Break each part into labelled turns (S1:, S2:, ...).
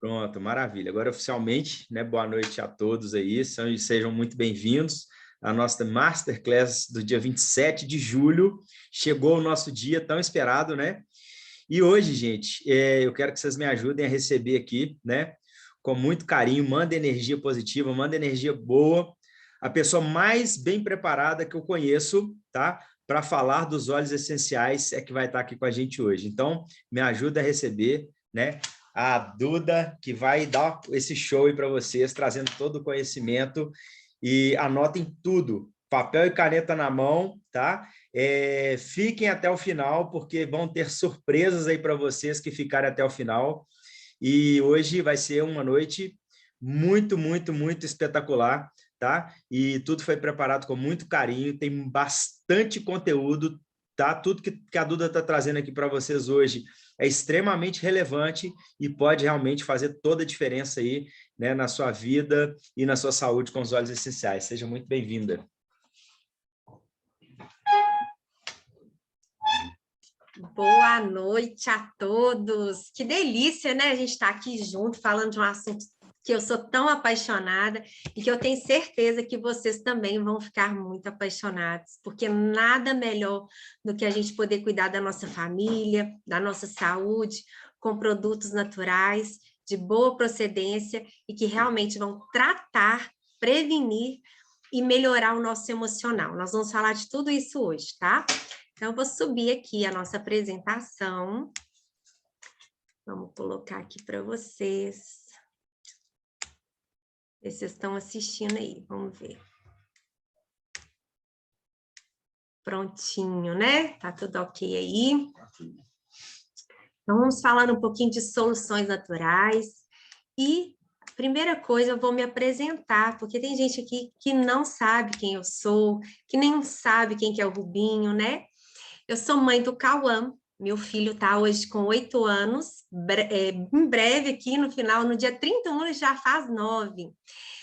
S1: Pronto, maravilha. Agora, oficialmente, né, boa noite a todos aí, sejam muito bem-vindos à nossa Masterclass do dia 27 de julho. Chegou o nosso dia tão esperado, né? E hoje, gente, eu quero que vocês me ajudem a receber aqui, né, com muito carinho, manda energia positiva, manda energia boa, a pessoa mais bem preparada que eu conheço, tá? Para falar dos óleos essenciais é que vai estar aqui com a gente hoje. Então, me ajuda a receber, né? A Duda, que vai dar esse show aí para vocês, trazendo todo o conhecimento. E anotem tudo, papel e caneta na mão, tá? Fiquem até o final, porque vão ter surpresas aí para vocês que ficarem até o final. E hoje vai ser uma noite muito, muito, muito espetacular, tá? E tudo foi preparado com muito carinho, tem bastante conteúdo, tá? Tudo que a Duda está trazendo aqui para vocês hoje é extremamente relevante e pode realmente fazer toda a diferença aí, né, na sua vida e na sua saúde com os óleos essenciais. Seja muito bem-vinda.
S2: Boa noite a todos. Que delícia, né? A gente está aqui junto falando de um assunto que eu sou tão apaixonada e que eu tenho certeza que vocês também vão ficar muito apaixonados, porque nada melhor do que a gente poder cuidar da nossa família, da nossa saúde, com produtos naturais, de boa procedência e que realmente vão tratar, prevenir e melhorar o nosso emocional. Nós vamos falar de tudo isso hoje, tá? Então, eu vou subir aqui a nossa apresentação. Vamos colocar aqui para vocês. Vocês estão assistindo aí, vamos ver. Prontinho, né? Tá tudo ok aí. Então, vamos falar um pouquinho de soluções naturais. E, primeira coisa, eu vou me apresentar, porque tem gente aqui que não sabe quem eu sou, que nem sabe quem que é o Rubinho, né? Eu sou mãe do Cauã, meu filho está hoje com 8 anos, em breve aqui no final, no dia 31 ele já faz 9.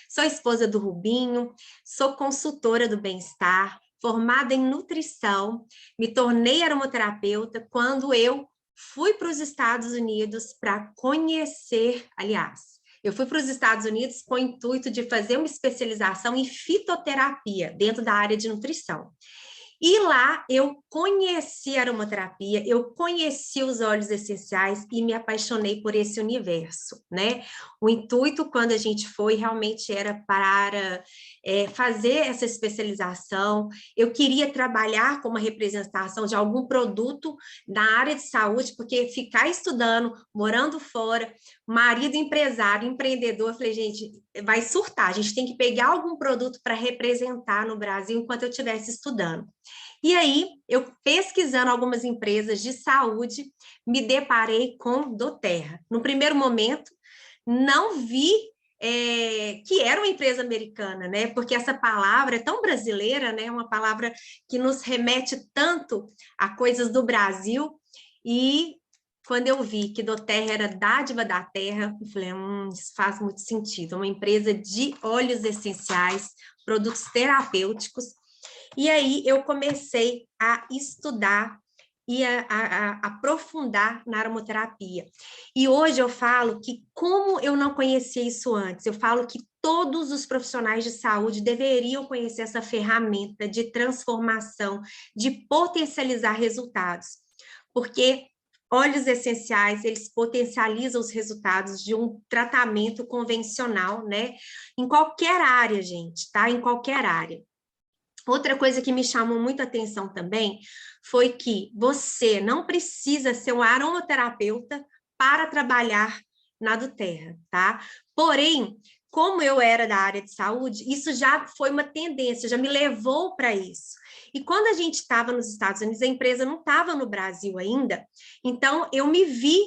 S2: Sou esposa do Rubinho, sou consultora do bem-estar, formada em nutrição, me tornei aromaterapeuta quando eu fui para os Estados Unidos para conhecer, aliás, eu fui para os Estados Unidos com o intuito de fazer uma especialização em fitoterapia dentro da área de nutrição. E lá eu conheci a aromaterapia, eu conheci os óleos essenciais e me apaixonei por esse universo, né? O intuito quando a gente foi realmente era para fazer essa especialização. Eu queria trabalhar com uma representação de algum produto na área de saúde, porque ficar estudando, morando fora, marido empresário, empreendedor, eu falei, gente, vai surtar, a gente tem que pegar algum produto para representar no Brasil enquanto eu estivesse estudando. E aí, eu pesquisando algumas empresas de saúde, me deparei com doTERRA. No primeiro momento, não vi que era uma empresa americana, né? Porque essa palavra é tão brasileira, né? Uma palavra que nos remete tanto a coisas do Brasil. E quando eu vi que doTERRA era dádiva da terra, eu falei, isso faz muito sentido. Uma empresa de óleos essenciais, produtos terapêuticos. E aí eu comecei a estudar e a aprofundar na aromaterapia. E hoje eu falo que como eu não conhecia isso antes, eu falo que todos os profissionais de saúde deveriam conhecer essa ferramenta de transformação, de potencializar resultados. Porque óleos essenciais, eles potencializam os resultados de um tratamento convencional, né? Em qualquer área, gente, tá? Em qualquer área. Outra coisa que me chamou muita atenção também foi que você não precisa ser um aromaterapeuta para trabalhar na doTERRA, tá? Porém, como eu era da área de saúde, isso já foi uma tendência, já me levou para isso. E quando a gente estava nos Estados Unidos, a empresa não estava no Brasil ainda, então eu me vi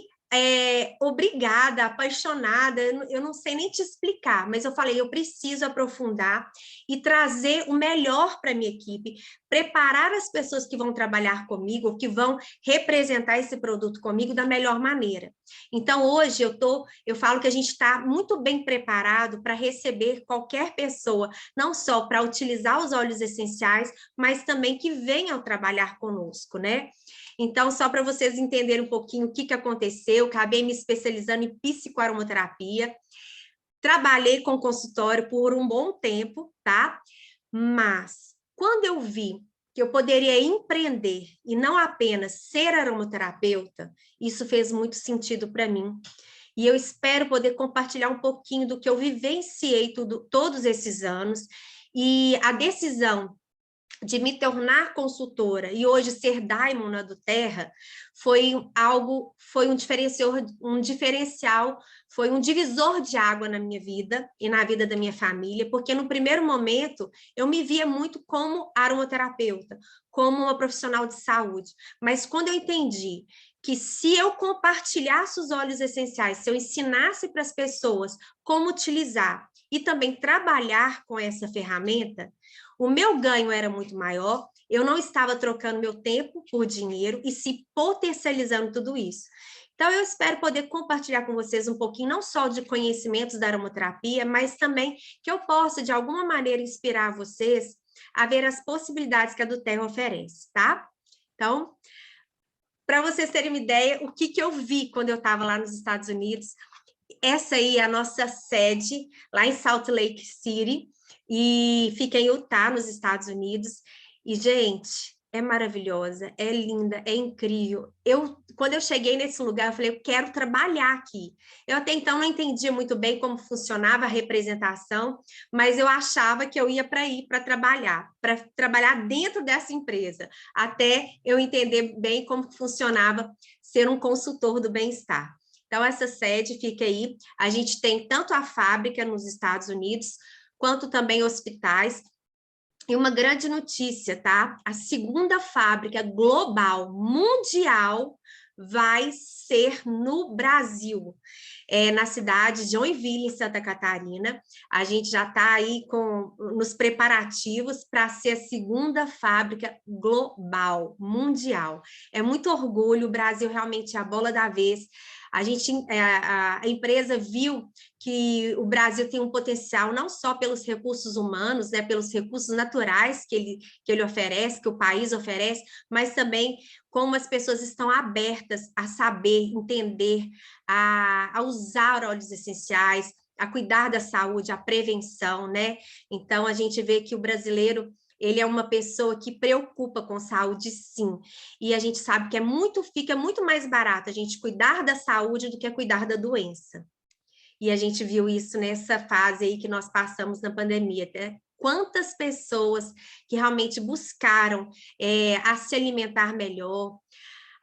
S2: obrigada, apaixonada, eu não sei nem te explicar, mas eu falei, eu preciso aprofundar e trazer o melhor para a minha equipe, preparar as pessoas que vão trabalhar comigo, que vão representar esse produto comigo da melhor maneira. Então, hoje eu falo que a gente está muito bem preparado para receber qualquer pessoa, não só para utilizar os óleos essenciais, mas também que venham trabalhar conosco, né? Então, só para vocês entenderem um pouquinho o que aconteceu, acabei me especializando em psicoaromaterapia, trabalhei com consultório por um bom tempo, tá? Mas, quando eu vi que eu poderia empreender e não apenas ser aromaterapeuta, isso fez muito sentido para mim. E eu espero poder compartilhar um pouquinho do que eu vivenciei todos esses anos. E a decisão de me tornar consultora e hoje ser Diamond na do Terra foi um diferencial, foi um divisor de água na minha vida e na vida da minha família, porque no primeiro momento eu me via muito como aromaterapeuta, como uma profissional de saúde, mas quando eu entendi que se eu compartilhasse os óleos essenciais, se eu ensinasse para as pessoas como utilizar e também trabalhar com essa ferramenta, o meu ganho era muito maior, eu não estava trocando meu tempo por dinheiro e se potencializando tudo isso. Então, eu espero poder compartilhar com vocês um pouquinho, não só de conhecimentos da aromaterapia, mas também que eu possa, de alguma maneira, inspirar vocês a ver as possibilidades que a do Terra oferece, tá? Então, para vocês terem uma ideia, o que eu vi quando eu estava lá nos Estados Unidos, essa aí é a nossa sede, lá em Salt Lake City, e fica em Utah, nos Estados Unidos. E, gente, é maravilhosa, é linda, é incrível. Quando eu cheguei nesse lugar, eu falei, eu quero trabalhar aqui. Eu até então não entendia muito bem como funcionava a representação, mas eu achava que eu ia para trabalhar dentro dessa empresa, até eu entender bem como funcionava ser um consultor do bem-estar. Então, essa sede fica aí. A gente tem tanto a fábrica nos Estados Unidos, quanto também hospitais. E uma grande notícia, tá? A segunda fábrica global, mundial, vai ser no Brasil, na cidade de Joinville, em Santa Catarina. A gente já está aí nos preparativos para ser a segunda fábrica global, mundial. É muito orgulho, o Brasil realmente é a bola da vez. A empresa viu que o Brasil tem um potencial não só pelos recursos humanos, né, pelos recursos naturais que ele oferece, que o país oferece, mas também como as pessoas estão abertas a saber, entender, a usar óleos essenciais, a cuidar da saúde, a prevenção, né? Então, a gente vê que o brasileiro, ele é uma pessoa que preocupa com saúde, sim. E a gente sabe que fica muito mais barato a gente cuidar da saúde do que cuidar da doença. E a gente viu isso nessa fase aí que nós passamos na pandemia, né? Quantas pessoas que realmente buscaram a se alimentar melhor,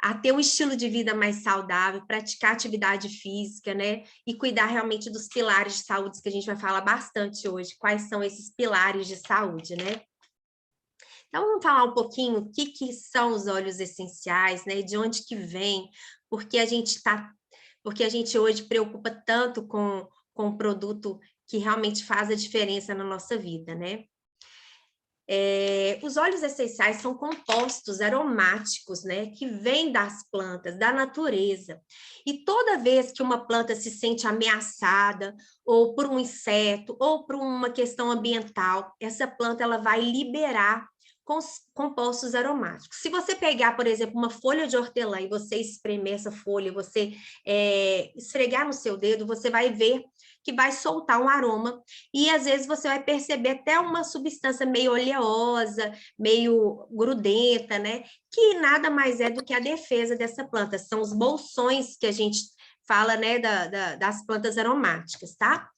S2: a ter um estilo de vida mais saudável, praticar atividade física, né? E cuidar realmente dos pilares de saúde, que a gente vai falar bastante hoje. Quais são esses pilares de saúde, né? Então, vamos falar um pouquinho o que são os óleos essenciais, né? De onde que vem, porque a gente hoje preocupa tanto com o produto que realmente faz a diferença na nossa vida, né? Os óleos essenciais são compostos aromáticos, né, que vêm das plantas, da natureza. E toda vez que uma planta se sente ameaçada, ou por um inseto, ou por uma questão ambiental, essa planta ela vai liberar compostos aromáticos. Se você pegar, por exemplo, uma folha de hortelã e você espremer essa folha, você esfregar no seu dedo, você vai ver que vai soltar um aroma, e às vezes você vai perceber até uma substância meio oleosa, meio grudenta, né? Que nada mais é do que a defesa dessa planta, são os bolsões que a gente fala, né, das plantas aromáticas, tá?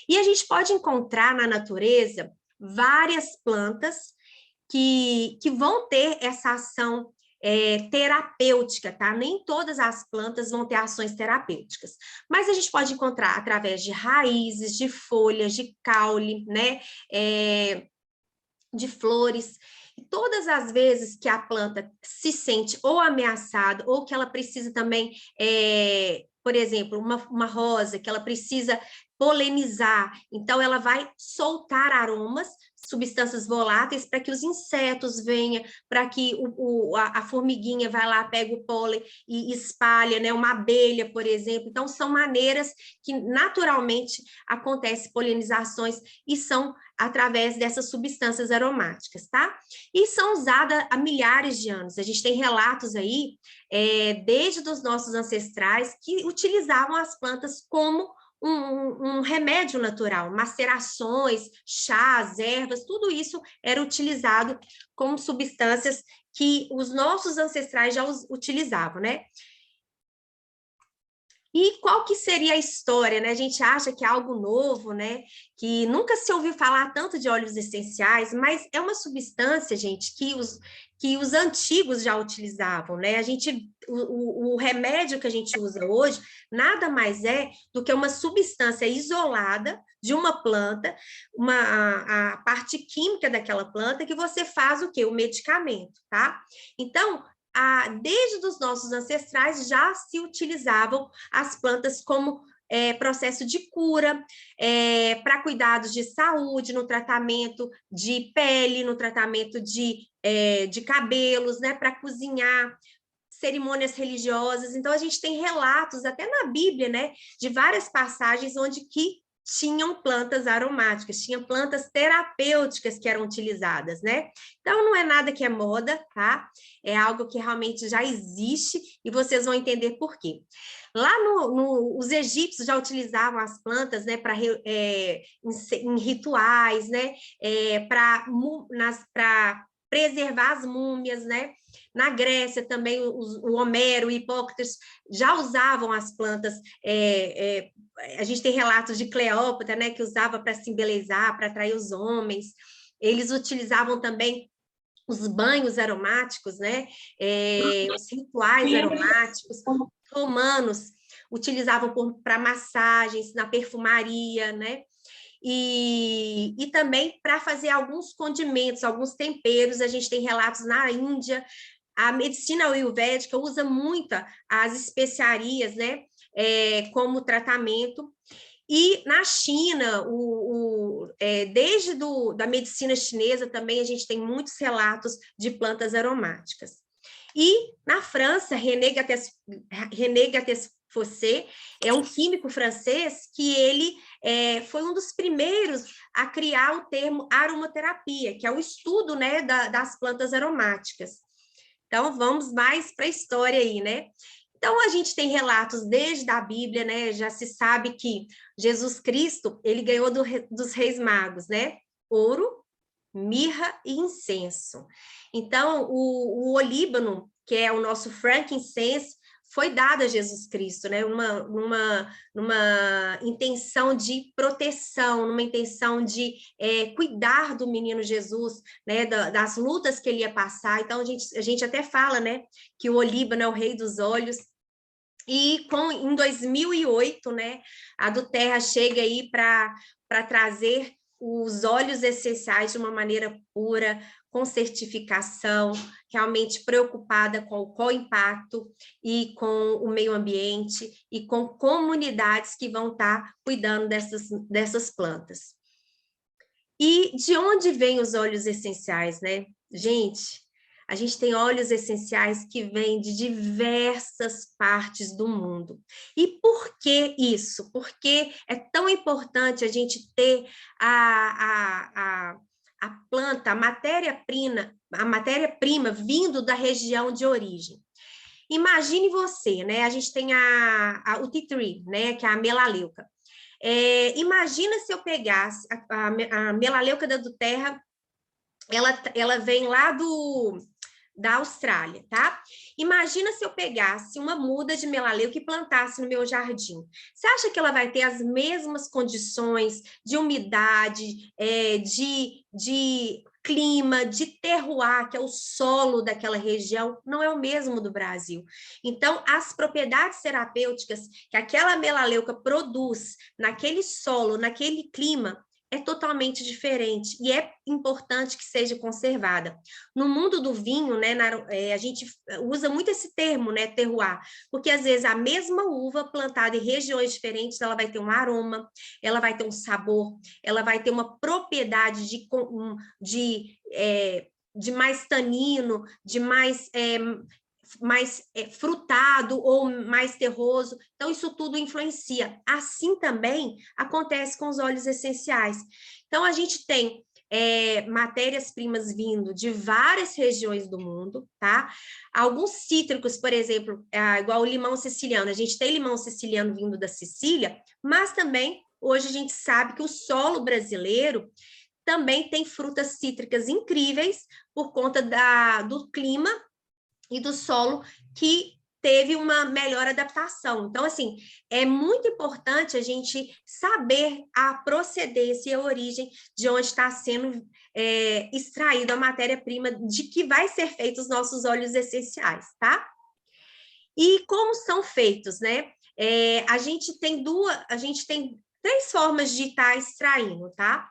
S2: E a gente pode encontrar na natureza várias plantas que vão ter essa ação terapêutica, tá? Nem todas as plantas vão ter ações terapêuticas, mas a gente pode encontrar através de raízes, de folhas, de caule, né? De flores. E todas as vezes que a planta se sente ou ameaçada, ou que ela precisa também por exemplo, uma rosa que ela precisa polinizar, então ela vai soltar aromas, substâncias voláteis para que os insetos venham, para que a formiguinha vai lá, pega o pólen e espalha, né? Uma abelha, por exemplo. Então, são maneiras que naturalmente acontecem polinizações e são através dessas substâncias aromáticas, tá? E são usadas há milhares de anos. A gente tem relatos aí, desde os nossos ancestrais, que utilizavam as plantas como um remédio natural, macerações, chás, ervas, tudo isso era utilizado como substâncias que os nossos ancestrais já utilizavam, né? E qual que seria a história, né? A gente acha que é algo novo, né? Que nunca se ouviu falar tanto de óleos essenciais, mas é uma substância, gente, que os antigos já utilizavam, né? O remédio que a gente usa hoje nada mais é do que uma substância isolada de uma planta, a parte química daquela planta que você faz o quê? O medicamento, tá? Então, desde os nossos ancestrais já se utilizavam as plantas como processo de cura, para cuidados de saúde, no tratamento de pele, no tratamento de cabelos, né, para cozinhar, cerimônias religiosas. Então, a gente tem relatos, até na Bíblia, né, de várias passagens onde que tinham plantas aromáticas, tinham plantas terapêuticas que eram utilizadas, né? Então, não é nada que é moda, tá? É algo que realmente já existe e vocês vão entender por quê. Lá os egípcios já utilizavam as plantas, né, em rituais, né, para preservar as múmias, né? Na Grécia também o Homero e Hipócrates já usavam as plantas. A gente tem relatos de Cleópatra, né, que usava para se embelezar, para atrair os homens. Eles utilizavam também os banhos aromáticos, né? Os rituais aromáticos. Romanos utilizavam para massagens, na perfumaria, né? E também para fazer alguns condimentos, alguns temperos. A gente tem relatos na Índia. A medicina ayurvédica usa muito as especiarias, né, como tratamento. E na China, desde da medicina chinesa também, a gente tem muitos relatos de plantas aromáticas. E na França, René Gattefossé é um químico francês que ele foi um dos primeiros a criar o termo aromaterapia, que é o estudo, né, das plantas aromáticas. Então, vamos mais para a história aí, né? Então, a gente tem relatos desde a Bíblia, né? Já se sabe que Jesus Cristo, ele ganhou dos reis magos, né? Ouro, mirra e incenso. Então, o olíbano, que é o nosso frankincense, foi dado a Jesus Cristo, né? Numa intenção de proteção, numa intenção de cuidar do menino Jesus, né? Das lutas que ele ia passar. Então, a gente até fala, né? Que o olíbano é o rei dos olhos. E em 2008, né? A do Terra chega aí para trazer os óleos essenciais de uma maneira pura, com certificação, realmente preocupada com o impacto e com o meio ambiente e com comunidades que vão estar cuidando dessas plantas. E de onde vêm os óleos essenciais, né? Gente, a gente tem óleos essenciais que vêm de diversas partes do mundo. E por que isso? Porque é tão importante a gente ter a planta, a matéria-prima vindo da região de origem. Imagine você, né? A gente tem o tea tree, né? Que é a melaleuca. Imagina se eu pegasse a melaleuca do terra, ela vem lá da Austrália, tá? Imagina se eu pegasse uma muda de melaleuca e plantasse no meu jardim. Você acha que ela vai ter as mesmas condições de umidade, de clima, de terroir, que é o solo daquela região? Não é o mesmo do Brasil. Então, as propriedades terapêuticas que aquela melaleuca produz naquele solo, naquele clima, é totalmente diferente e é importante que seja conservada. No mundo do vinho, né, a gente usa muito esse termo, né, terroir, porque às vezes a mesma uva plantada em regiões diferentes, ela vai ter um aroma, ela vai ter um sabor, ela vai ter uma propriedade de mais tanino, de mais frutado ou mais terroso. Então, isso tudo influencia. Assim também acontece com os óleos essenciais. Então, a gente tem matérias-primas vindo de várias regiões do mundo, tá? Alguns cítricos, por exemplo, igual o limão siciliano, a gente tem limão siciliano vindo da Sicília, mas também, hoje a gente sabe que o solo brasileiro também tem frutas cítricas incríveis por conta do clima e do solo que teve uma melhor adaptação. Então, assim, é muito importante a gente saber a procedência e a origem de onde está sendo extraída a matéria-prima de que vai ser feitos os nossos óleos essenciais, tá? E como são feitos, né? A gente tem três formas de estar extraindo, tá?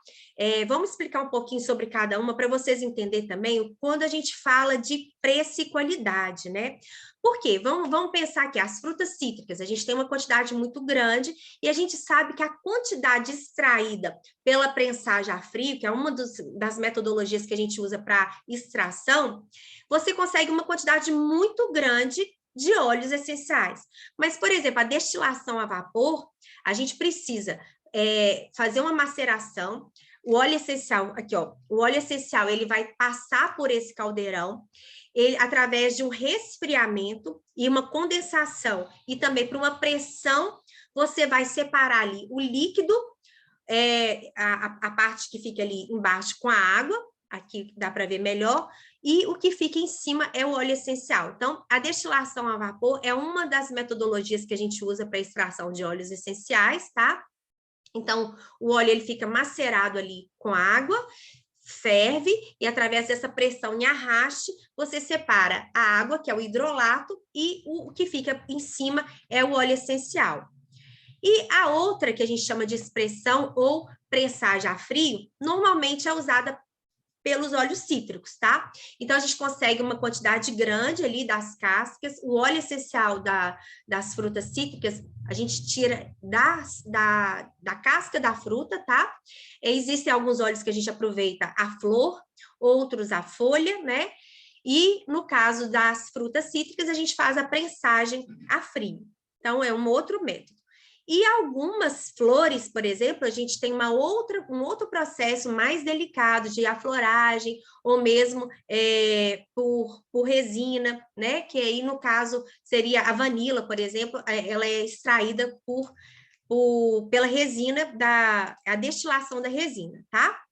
S2: Vamos explicar um pouquinho sobre cada uma para vocês entenderem também quando a gente fala de preço e qualidade, né? Por quê? Vamos pensar que as frutas cítricas, a gente tem uma quantidade muito grande e a gente sabe que a quantidade extraída pela prensagem a frio, que é uma das metodologias que a gente usa para extração, você consegue uma quantidade muito grande de óleos essenciais. Mas, por exemplo, a destilação a vapor, a gente precisa fazer uma maceração. O óleo essencial, aqui, ó, o óleo essencial, ele vai passar por esse caldeirão, através de um resfriamento e uma condensação, e também por uma pressão, você vai separar ali o líquido, a parte que fica ali embaixo com a água, aqui dá para ver melhor, e o que fica em cima é o óleo essencial. Então, a destilação a vapor é uma das metodologias que a gente usa para extração de óleos essenciais, tá? Então, o óleo ele fica macerado ali com água, ferve, e através dessa pressão e arraste, você separa a água, que é o hidrolato, e o que fica em cima é o óleo essencial. E a outra, que a gente chama de expressão ou pressagem a frio, normalmente é usada pelos óleos cítricos, tá? Então, a gente consegue uma quantidade grande ali das cascas, o óleo essencial das frutas cítricas, a gente tira da casca da fruta, tá? Existem alguns óleos que a gente aproveita a flor, outros a folha, né? E, no caso das frutas cítricas, a gente faz a prensagem a frio. Então, é um outro método. E algumas flores, por exemplo, a gente tem um outro processo mais delicado de afloragem, ou mesmo por resina, né? Que aí, no caso, seria a vanila, por exemplo, ela é extraída pela resina, a destilação da resina, tá?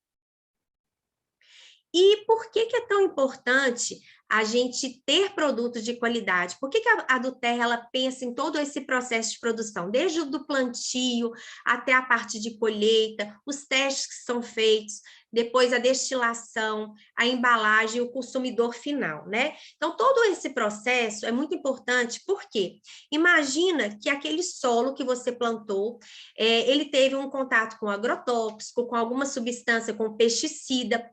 S2: E por que é tão importante a gente ter produtos de qualidade? Por que a Aduterra ela pensa em todo esse processo de produção, desde o do plantio até a parte de colheita, os testes que são feitos, depois a destilação, a embalagem e o consumidor final, né? Então, todo esse processo é muito importante, porque imagina que aquele solo que você plantou, ele teve um contato com agrotóxico, com alguma substância, com pesticida.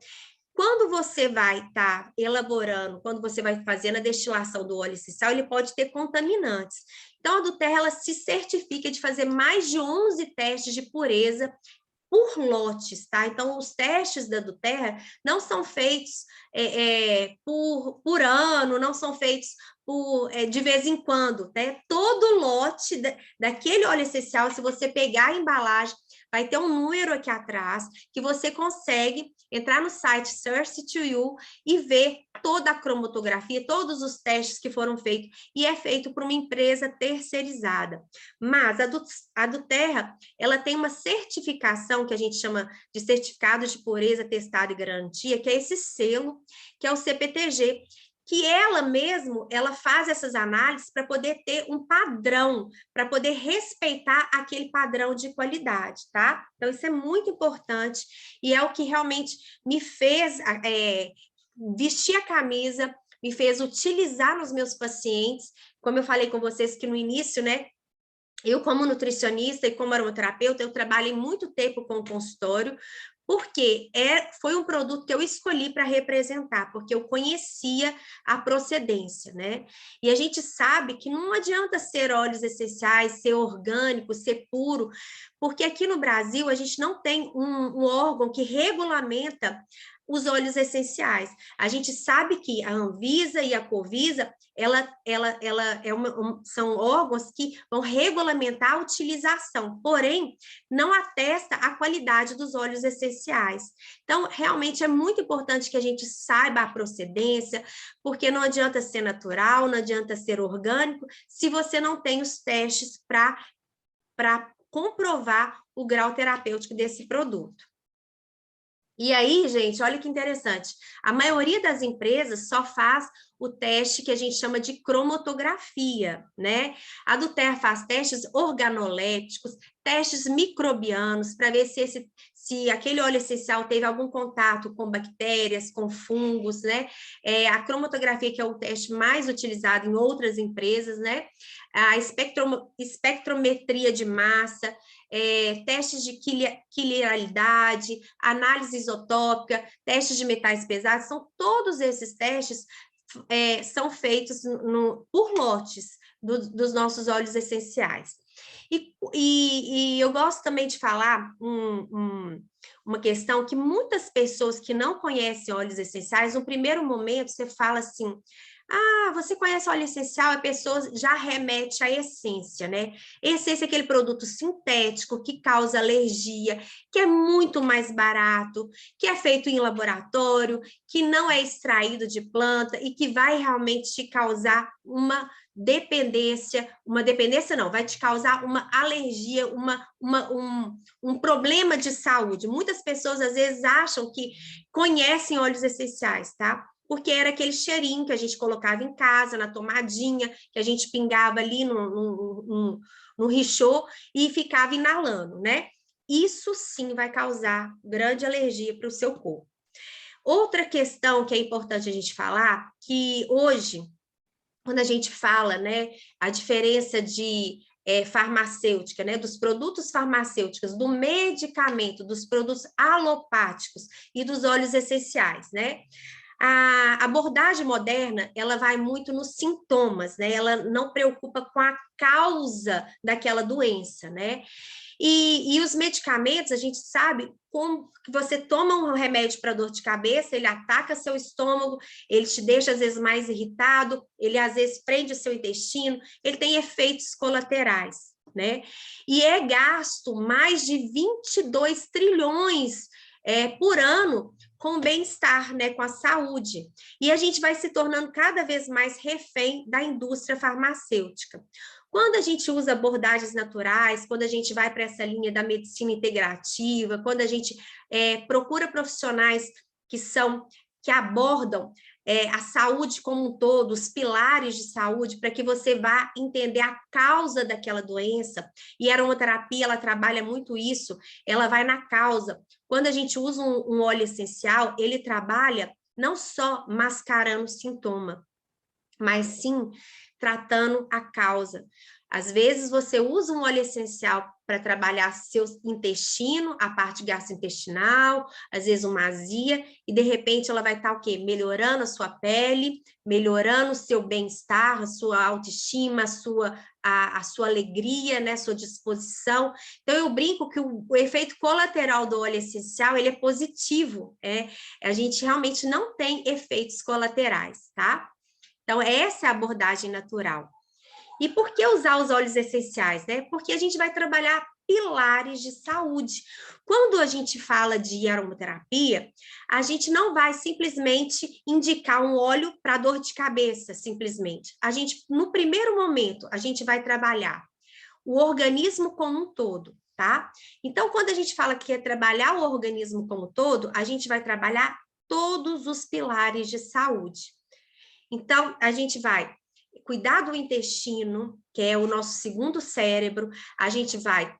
S2: Quando você vai estar elaborando, quando você vai fazendo a destilação do óleo essencial, ele pode ter contaminantes. Então, a Aduterra, ela se certifica de fazer mais de 11 testes de pureza por lotes, tá? Então, os testes da Aduterra não são feitos por ano, não são feitos de vez em quando, né? Todo lote daquele óleo essencial, se você pegar a embalagem, vai ter um número aqui atrás que você consegue entrar no site Source to You e ver toda a cromatografia, todos os testes que foram feitos, e é feito por uma empresa terceirizada. Mas a Aduterra, ela tem uma certificação que a gente chama de certificado de pureza, testado e garantia, que é esse selo, que é o CPTG, que ela faz essas análises para poder ter um padrão, para poder respeitar aquele padrão de qualidade, tá? Então, isso é muito importante e é o que realmente me fez vestir a camisa, me fez utilizar nos meus pacientes, como eu falei com vocês que no início, né, Eu, como nutricionista e como aromaterapeuta, eu trabalhei muito tempo com o consultório, porque foi um produto que eu escolhi para representar, porque eu conhecia a procedência, né? E a gente sabe que não adianta ser óleos essenciais, ser orgânico, ser puro, porque aqui no Brasil a gente não tem um órgão que regulamenta os óleos essenciais. A gente sabe que a Anvisa e a Covisa, são órgãos que vão regulamentar a utilização, porém, não atesta a qualidade dos óleos essenciais. Então, realmente é muito importante que a gente saiba a procedência, porque não adianta ser natural, não adianta ser orgânico, se você não tem os testes para comprovar o grau terapêutico desse produto. E aí, gente, olha que interessante. A maioria das empresas só faz o teste que a gente chama de cromatografia, né? A do Terra faz testes organoléticos, testes microbianos, para ver se aquele óleo essencial teve algum contato com bactérias, com fungos, né? A cromatografia, que é o teste mais utilizado em outras empresas, né? A espectrometria de massa, testes de quiliralidade, análise isotópica, testes de metais pesados, são todos esses testes são feitos por lotes dos nossos óleos essenciais. E eu gosto também de falar uma questão que muitas pessoas que não conhecem óleos essenciais, no primeiro momento você fala assim, você conhece óleo essencial, a pessoa já remete à essência, né? Essência é aquele produto sintético que causa alergia, que é muito mais barato, que é feito em laboratório, que não é extraído de planta e que vai realmente te causar uma dependência não, vai te causar uma alergia, um problema de saúde. Muitas pessoas às vezes acham que conhecem óleos essenciais, tá? Porque era aquele cheirinho que a gente colocava em casa, na tomadinha, que a gente pingava ali no richô e ficava inalando, né? Isso sim vai causar grande alergia para o seu corpo. Outra questão que é importante a gente falar, que hoje, quando a gente fala, né, a diferença de farmacêutica, né, dos produtos farmacêuticos, do medicamento, dos produtos alopáticos e dos óleos essenciais, né? A abordagem moderna, ela vai muito nos sintomas, né? Ela não preocupa com a causa daquela doença, né? E os medicamentos, a gente sabe como que você toma um remédio para dor de cabeça, ele ataca seu estômago, ele te deixa às vezes mais irritado, ele às vezes prende o seu intestino, ele tem efeitos colaterais, né? E é gasto mais de 22 trilhões por ano com o bem-estar, né, com a saúde. E a gente vai se tornando cada vez mais refém da indústria farmacêutica. Quando a gente usa abordagens naturais, quando a gente vai para essa linha da medicina integrativa, quando a gente procura profissionais que abordam a saúde como um todo, os pilares de saúde, para que você vá entender a causa daquela doença. E a aromaterapia, ela trabalha muito isso, ela vai na causa. Quando a gente usa um óleo essencial, ele trabalha não só mascarando o sintoma, mas sim tratando a causa. Às vezes você usa um óleo essencial para trabalhar seu intestino, a parte gastrointestinal, às vezes uma azia, e de repente ela vai estar o quê? Melhorando a sua pele, melhorando o seu bem-estar, a sua autoestima, a sua alegria, né, sua disposição. Então eu brinco que o efeito colateral do óleo essencial, ele é positivo, a gente realmente não tem efeitos colaterais, tá? Então essa é a abordagem natural. E por que usar os óleos essenciais, né? Porque a gente vai trabalhar pilares de saúde. Quando a gente fala de aromaterapia, a gente não vai simplesmente indicar um óleo para dor de cabeça, simplesmente. A gente, no primeiro momento, a gente vai trabalhar o organismo como um todo, tá? Então, quando a gente fala que é trabalhar o organismo como um todo, a gente vai trabalhar todos os pilares de saúde. Então, a gente vai cuidar do intestino, que é o nosso segundo cérebro, a gente vai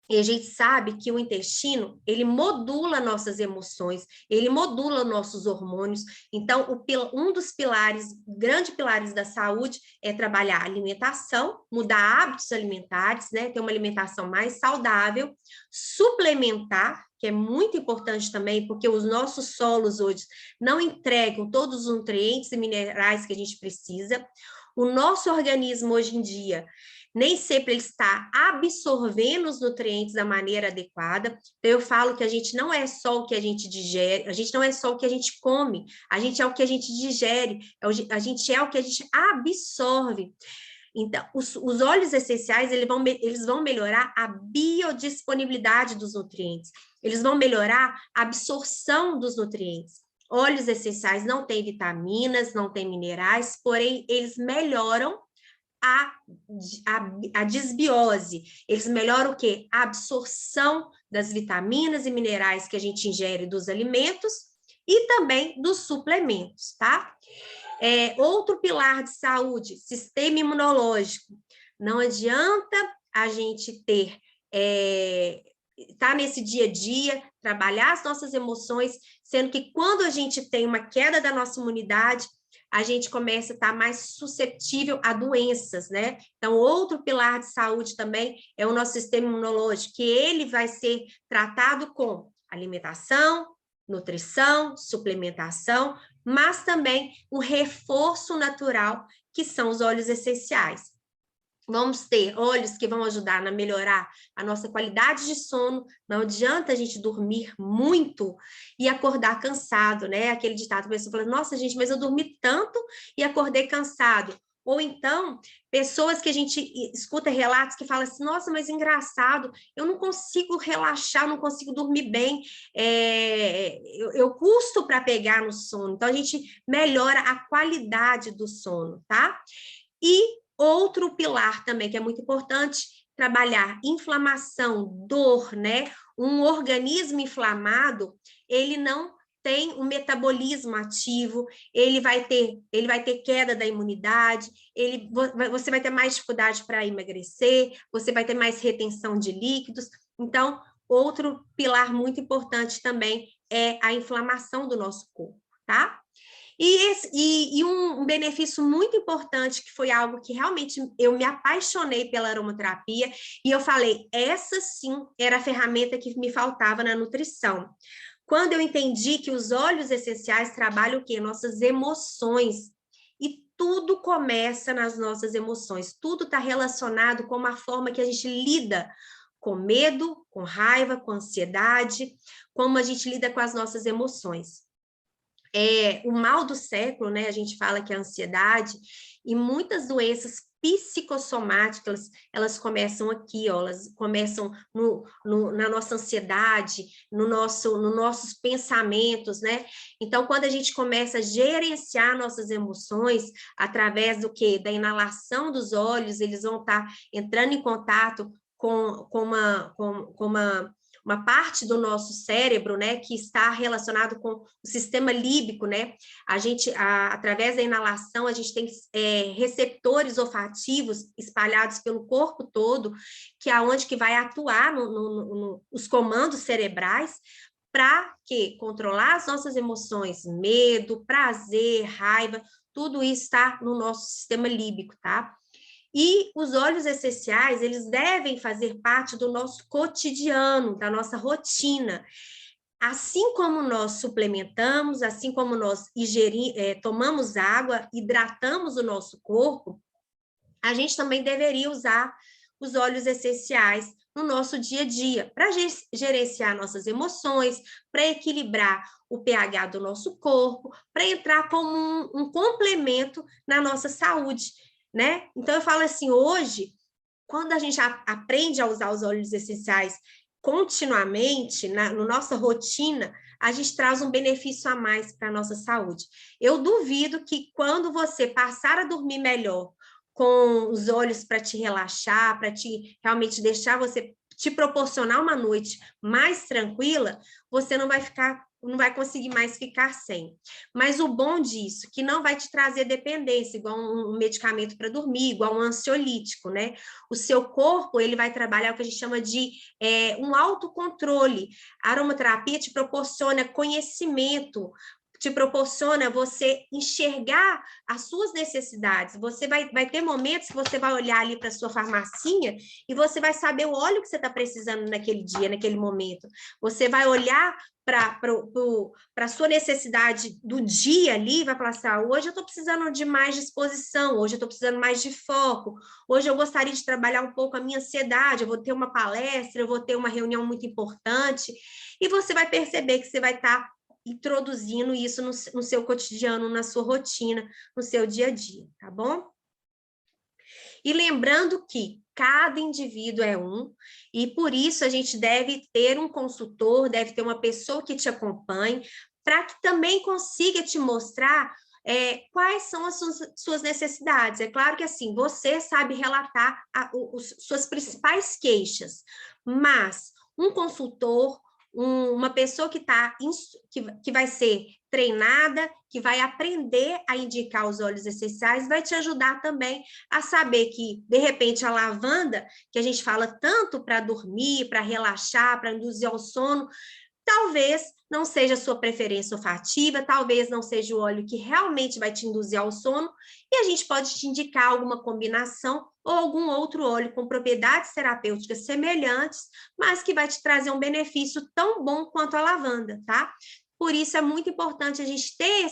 S2: E a gente sabe que o intestino, ele modula nossas emoções, ele modula nossos hormônios. Então, um dos pilares, grandes pilares da saúde é trabalhar a alimentação, mudar hábitos alimentares, né? Ter uma alimentação mais saudável, suplementar, que é muito importante também, porque os nossos solos hoje não entregam todos os nutrientes e minerais que a gente precisa. O nosso organismo hoje em dia nem sempre ele está absorvendo os nutrientes da maneira adequada. Então, eu falo que a gente não é só o que a gente digere, a gente não é só o que a gente come, a gente é o que a gente digere, a gente é o que a gente absorve. Então, os óleos essenciais, eles vão melhorar a biodisponibilidade dos nutrientes, eles vão melhorar a absorção dos nutrientes. Óleos essenciais não têm vitaminas, não têm minerais, porém, eles melhoram a desbiose. Eles melhoram o quê? A absorção das vitaminas e minerais que a gente ingere dos alimentos e também dos suplementos, tá? Outro pilar de saúde, sistema imunológico. Não adianta a gente estar nesse dia a dia, trabalhar as nossas emoções, sendo que quando a gente tem uma queda da nossa imunidade, a gente começa a estar mais suscetível a doenças, né? Então, outro pilar de saúde também é o nosso sistema imunológico, que ele vai ser tratado com alimentação, nutrição, suplementação, mas também um reforço natural, que são os óleos essenciais. Vamos ter óleos que vão ajudar a melhorar a nossa qualidade de sono. Não adianta a gente dormir muito e acordar cansado, né? Aquele ditado, a pessoa fala, nossa, gente, mas eu dormi tanto e acordei cansado. Ou então, pessoas que a gente escuta relatos que falam assim, nossa, mas engraçado, eu não consigo relaxar, não consigo dormir bem, eu custo para pegar no sono. Então, a gente melhora a qualidade do sono, tá? E outro pilar também que é muito importante, trabalhar inflamação, dor, né? Um organismo inflamado, ele não tem um metabolismo ativo, ele vai ter queda da imunidade, você vai ter mais dificuldade para emagrecer, você vai ter mais retenção de líquidos. Então, outro pilar muito importante também é a inflamação do nosso corpo, tá? E um benefício muito importante, que foi algo que realmente eu me apaixonei pela aromaterapia, e eu falei, essa sim era a ferramenta que me faltava na nutrição. Quando eu entendi que os óleos essenciais trabalham o quê? Nossas emoções. E tudo começa nas nossas emoções, tudo está relacionado com a forma que a gente lida com medo, com raiva, com ansiedade, como a gente lida com as nossas emoções. O mal do século, né? A gente fala que é a ansiedade, e muitas doenças psicossomáticas, elas começam aqui, ó, elas começam na nossa ansiedade, nos nossos pensamentos, né? Então, quando a gente começa a gerenciar nossas emoções, através do quê? Da inalação dos óleos, eles vão estar entrando em contato com uma parte do nosso cérebro, né, que está relacionado com o sistema límbico, né? Através da inalação, a gente tem receptores olfativos espalhados pelo corpo todo, que é onde que vai atuar os comandos cerebrais para que controlar as nossas emoções, medo, prazer, raiva, tudo isso está no nosso sistema límbico, tá? E os óleos essenciais, eles devem fazer parte do nosso cotidiano, da nossa rotina. Assim como nós suplementamos, assim como nós tomamos água, hidratamos o nosso corpo, a gente também deveria usar os óleos essenciais no nosso dia a dia, para gerenciar nossas emoções, para equilibrar o pH do nosso corpo, para entrar como um complemento na nossa saúde, né? Então, eu falo assim, hoje, quando a gente aprende a usar os óleos essenciais continuamente, na nossa rotina, a gente traz um benefício a mais para a nossa saúde. Eu duvido que quando você passar a dormir melhor, com os olhos para te relaxar, para te realmente deixar você te proporcionar uma noite mais tranquila, você não vai ficar não vai conseguir mais ficar sem. Mas o bom disso, que não vai te trazer dependência, igual um medicamento para dormir, igual um ansiolítico, né? O seu corpo, ele vai trabalhar o que a gente chama de um autocontrole. A aromaterapia te proporciona conhecimento, te proporciona você enxergar as suas necessidades. Você vai ter momentos que você vai olhar ali para a sua farmacinha e você vai saber o óleo que você está precisando naquele dia, naquele momento. Você vai olhar para a sua necessidade do dia ali, vai falar assim, hoje eu estou precisando de mais disposição, hoje eu estou precisando mais de foco, hoje eu gostaria de trabalhar um pouco a minha ansiedade, eu vou ter uma palestra, eu vou ter uma reunião muito importante, e você vai perceber que você vai estar introduzindo isso no seu cotidiano, na sua rotina, no seu dia a dia, tá bom? E lembrando que cada indivíduo é um, e por isso a gente deve ter um consultor, deve ter uma pessoa que te acompanhe, para que também consiga te mostrar quais são as suas necessidades. É claro que assim, você sabe relatar suas principais queixas, mas um consultor, uma pessoa que vai ser treinada, que vai aprender a indicar os óleos essenciais, vai te ajudar também a saber que, de repente, a lavanda, que a gente fala tanto para dormir, para relaxar, para induzir ao sono, talvez não seja a sua preferência olfativa, talvez não seja o óleo que realmente vai te induzir ao sono, e a gente pode te indicar alguma combinação ou algum outro óleo com propriedades terapêuticas semelhantes, mas que vai te trazer um benefício tão bom quanto a lavanda, tá? Por isso é muito importante a gente ter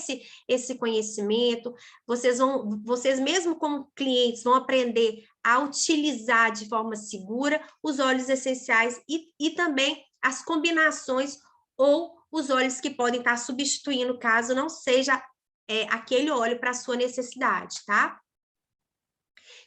S2: esse conhecimento, vocês mesmo como clientes vão aprender a utilizar de forma segura os óleos essenciais e também as combinações ou os óleos que podem estar substituindo, caso não seja aquele óleo para a sua necessidade, tá?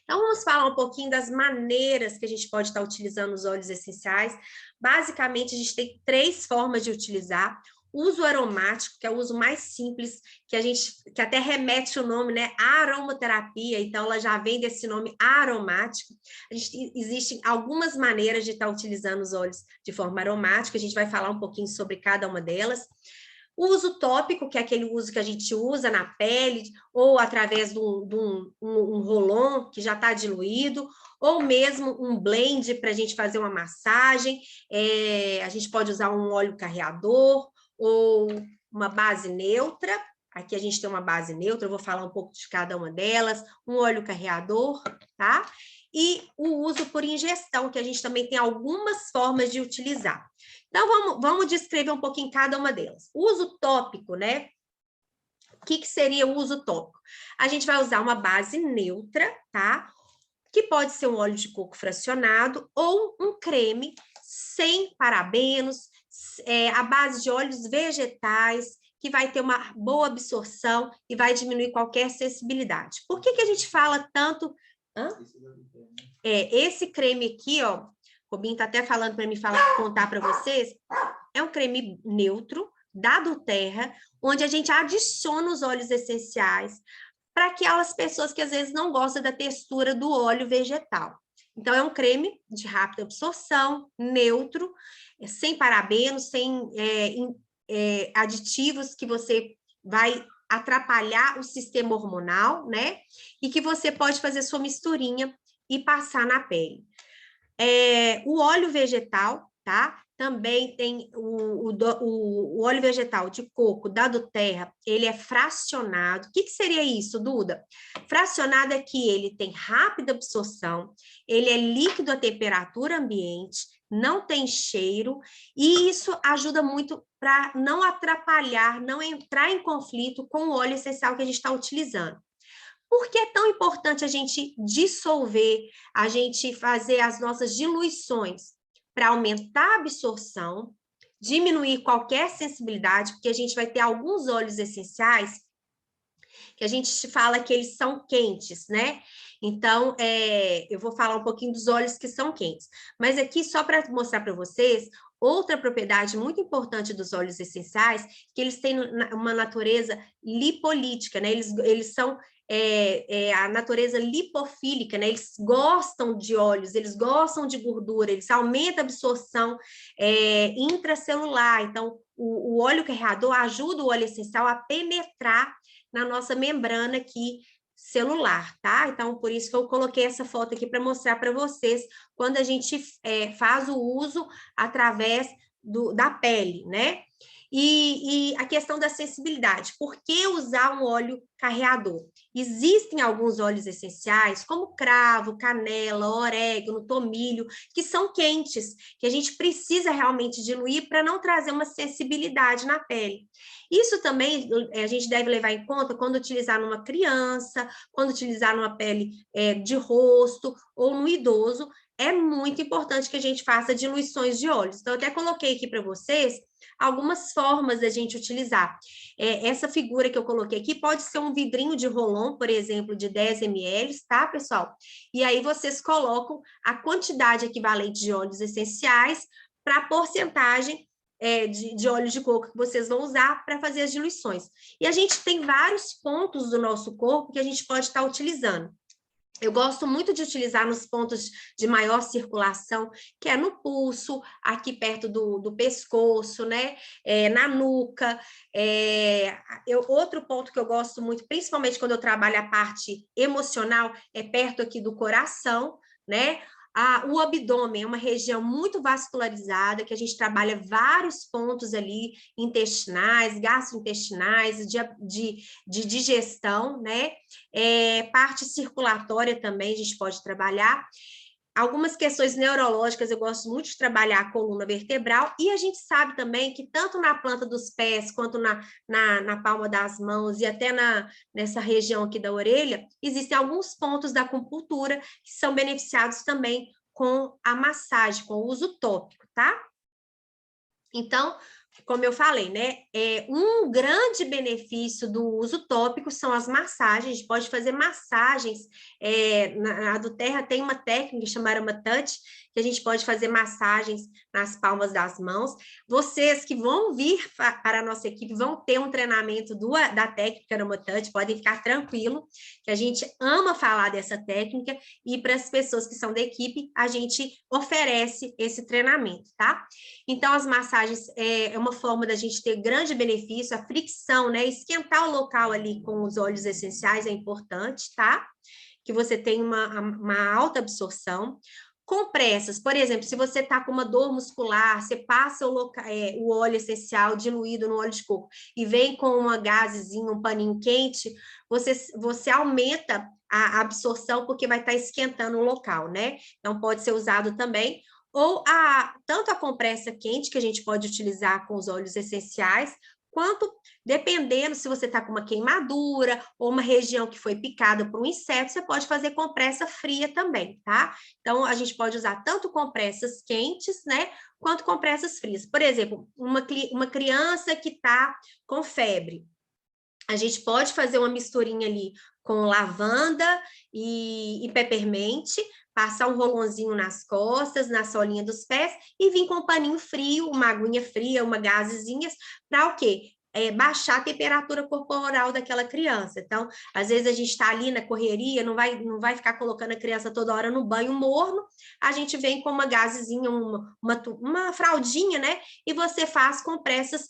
S2: Então, vamos falar um pouquinho das maneiras que a gente pode estar utilizando os óleos essenciais. Basicamente, a gente tem 3 formas de utilizar. O uso aromático, que é o uso mais simples, que até remete o nome, né? Aromaterapia, então ela já vem desse nome aromático. Existem algumas maneiras de estar utilizando os óleos de forma aromática, a gente vai falar um pouquinho sobre cada uma delas. O uso tópico, que é aquele uso que a gente usa na pele, ou através de um rolon que já está diluído, ou mesmo um blend para a gente fazer uma massagem. A gente pode usar um óleo carreador, ou uma base neutra. Aqui a gente tem uma base neutra, eu vou falar um pouco de cada uma delas. Um óleo carreador, tá? E o uso por ingestão, que a gente também tem algumas formas de utilizar. Então, vamos descrever um pouquinho cada uma delas. O uso tópico, né? O que seria o uso tópico? A gente vai usar uma base neutra, tá? Que pode ser um óleo de coco fracionado ou um creme sem parabenos, à base de óleos vegetais, que vai ter uma boa absorção e vai diminuir qualquer sensibilidade. Por que a gente fala tanto... esse creme aqui, ó, o Robinho tá até falando para mim contar para vocês, é um creme neutro, da doTERRA, onde a gente adiciona os óleos essenciais para aquelas pessoas que às vezes não gostam da textura do óleo vegetal. Então, é um creme de rápida absorção, neutro, sem parabenos, sem aditivos que você vai atrapalhar o sistema hormonal, né? E que você pode fazer sua misturinha e passar na pele. O óleo vegetal, tá? Também tem o óleo vegetal de coco da doTERRA, ele é fracionado. O que seria isso, Duda? Fracionado é que ele tem rápida absorção, ele é líquido à temperatura ambiente, não tem cheiro, e isso ajuda muito para não atrapalhar, não entrar em conflito com o óleo essencial que a gente está utilizando. Por que é tão importante a gente dissolver, a gente fazer as nossas diluições? Para aumentar a absorção, diminuir qualquer sensibilidade, porque a gente vai ter alguns óleos essenciais que a gente fala que eles são quentes, né? Então, eu vou falar um pouquinho dos óleos que são quentes. Mas aqui, só para mostrar para vocês, outra propriedade muito importante dos óleos essenciais, que eles têm uma natureza lipolítica, né? Eles são a natureza lipofílica, né? Eles gostam de óleos, eles gostam de gordura, eles aumentam a absorção intracelular. Então, o óleo carreador ajuda o óleo essencial a penetrar na nossa membrana aqui celular, tá? Então, por isso que eu coloquei essa foto aqui para mostrar para vocês quando a gente faz o uso através da pele, né? E a questão da sensibilidade. Por que usar um óleo carreador? Existem alguns óleos essenciais, como cravo, canela, orégano, tomilho, que são quentes, que a gente precisa realmente diluir para não trazer uma sensibilidade na pele. Isso também a gente deve levar em conta quando utilizar numa criança, quando utilizar numa pele de rosto ou no idoso. É muito importante que a gente faça diluições de óleos. Então, eu até coloquei aqui para vocês algumas formas da gente utilizar. Essa figura que eu coloquei aqui pode ser um vidrinho de Rolon, por exemplo, de 10 ml, tá, pessoal? E aí vocês colocam a quantidade equivalente de óleos essenciais para a porcentagem de óleo de coco que vocês vão usar para fazer as diluições. E a gente tem vários pontos do nosso corpo que a gente pode estar utilizando. Eu gosto muito de utilizar nos pontos de maior circulação, que é no pulso, aqui perto do pescoço, né? Na nuca. Outro ponto que eu gosto muito, principalmente quando eu trabalho a parte emocional, é perto aqui do coração, né? O abdômen é uma região muito vascularizada, que a gente trabalha vários pontos ali, intestinais, gastrointestinais, de digestão, né? Parte circulatória também a gente pode trabalhar. Algumas questões neurológicas, eu gosto muito de trabalhar a coluna vertebral, e a gente sabe também que tanto na planta dos pés, quanto na palma das mãos, e até nessa região aqui da orelha, existem alguns pontos da acupuntura que são beneficiados também com a massagem, com o uso tópico, tá? Então, como eu falei, né? Um grande benefício do uso tópico são as massagens. A gente pode fazer massagens. Na do Terra tem uma técnica chamada Aroma Touch, que a gente pode fazer massagens nas palmas das mãos. Vocês que vão vir para a nossa equipe vão ter um treinamento da técnica Aroma Touch, podem ficar tranquilo, que a gente ama falar dessa técnica, e para as pessoas que são da equipe, a gente oferece esse treinamento, tá? Então, as massagens é uma forma da gente ter grande benefício, a fricção, né? Esquentar o local ali com os óleos essenciais é importante, tá? Que você tenha uma alta absorção. Compressas, por exemplo, se você está com uma dor muscular, você passa o óleo essencial diluído no óleo de coco e vem com uma gazezinha, um paninho quente, você aumenta a absorção porque vai estar esquentando o local, né? Então, pode ser usado também. Ou tanto a compressa quente, que a gente pode utilizar com os óleos essenciais, quanto, dependendo se você está com uma queimadura ou uma região que foi picada por um inseto, você pode fazer compressa fria também, tá? Então, a gente pode usar tanto compressas quentes, né, quanto compressas frias. Por exemplo, uma criança que está com febre, a gente pode fazer uma misturinha ali com lavanda e peppermint, passar um rolãozinho nas costas, na solinha dos pés, e vir com um paninho frio, uma aguinha fria, uma gazezinhas, para o quê? Baixar a temperatura corporal daquela criança. Então, às vezes a gente está ali na correria, não vai ficar colocando a criança toda hora no banho morno, a gente vem com uma gazezinha, uma fraldinha, né? E você faz compressas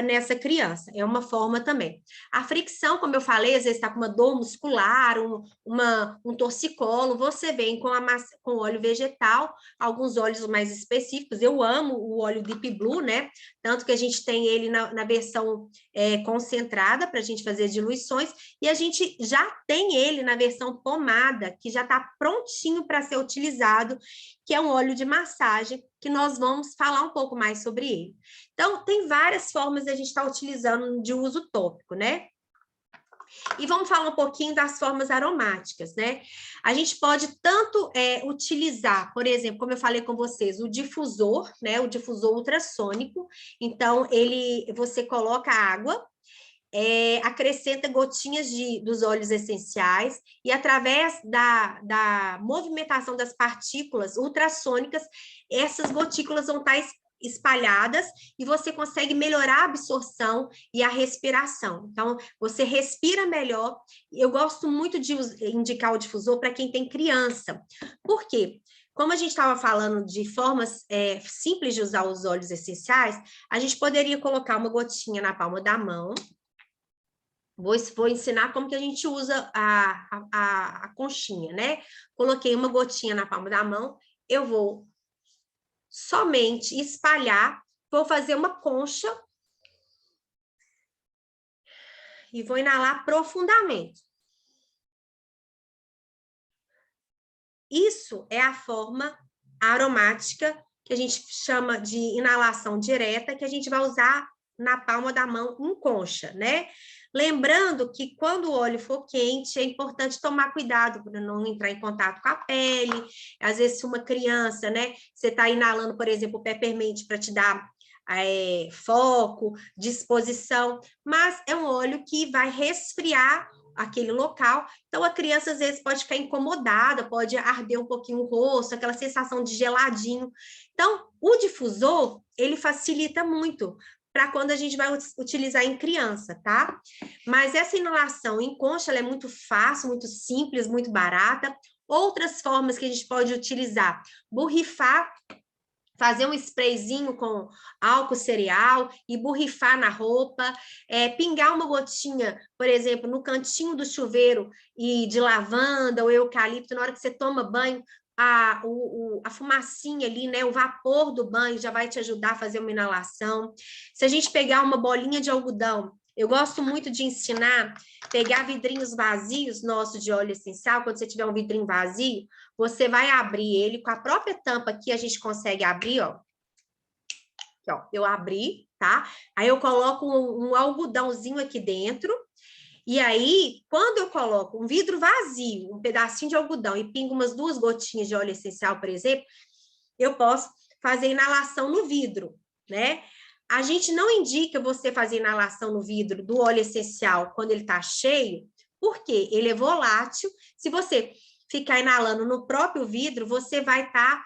S2: nessa criança, é uma forma também. A fricção, como eu falei, às vezes está com uma dor muscular, um torcicolo, você vem com óleo vegetal, alguns óleos mais específicos. Eu amo o óleo Deep Blue, né? Tanto que a gente tem ele na versão concentrada para a gente fazer diluições, e a gente já tem ele na versão pomada, que já está prontinho para ser utilizado, que é um óleo de massagem, que nós vamos falar um pouco mais sobre ele. Então, tem várias formas de a gente estar utilizando de uso tópico, né? E vamos falar um pouquinho das formas aromáticas, né? A gente pode tanto utilizar, por exemplo, como eu falei com vocês, o difusor, né? O difusor ultrassônico. Então, você coloca água, acrescenta gotinhas dos óleos essenciais, e através da movimentação das partículas ultrassônicas, essas gotículas vão estar espalhadas e você consegue melhorar a absorção e a respiração. Então, você respira melhor. Eu gosto muito de indicar o difusor para quem tem criança. Por quê? Como a gente estava falando de formas simples de usar os óleos essenciais, a gente poderia colocar uma gotinha na palma da mão. Vou ensinar como que a gente usa a conchinha, né? Coloquei uma gotinha na palma da mão, eu vou somente espalhar, vou fazer uma concha e vou inalar profundamente. Isso é a forma aromática que a gente chama de inalação direta, que a gente vai usar na palma da mão em concha, né? Lembrando que quando o óleo for quente, é importante tomar cuidado para não entrar em contato com a pele. Às vezes, se uma criança, né, você está inalando, por exemplo, o peppermint para te dar foco, disposição, mas é um óleo que vai resfriar aquele local, então a criança às vezes pode ficar incomodada, pode arder um pouquinho o rosto, aquela sensação de geladinho. Então, o difusor, ele facilita muito para quando a gente vai utilizar em criança, tá? Mas essa inalação em concha, ela é muito fácil, muito simples, muito barata. Outras formas que a gente pode utilizar, borrifar, fazer um sprayzinho com álcool cereal e borrifar na roupa, pingar uma gotinha, por exemplo, no cantinho do chuveiro e de lavanda ou eucalipto, na hora que você toma banho, a fumacinha ali, né, o vapor do banho já vai te ajudar a fazer uma inalação. Se a gente pegar uma bolinha de algodão, eu gosto muito de ensinar, pegar vidrinhos vazios nossos de óleo essencial, quando você tiver um vidrinho vazio, você vai abrir ele com a própria tampa que a gente consegue abrir, ó. Aqui, ó, eu abri, tá? Aí eu coloco um algodãozinho aqui dentro, e aí, quando eu coloco um vidro vazio, um pedacinho de algodão e pingo umas 2 gotinhas de óleo essencial, por exemplo, eu posso fazer inalação no vidro, né? A gente não indica você fazer inalação no vidro do óleo essencial quando ele está cheio, porque ele é volátil. Se você ficar inalando no próprio vidro, você vai estar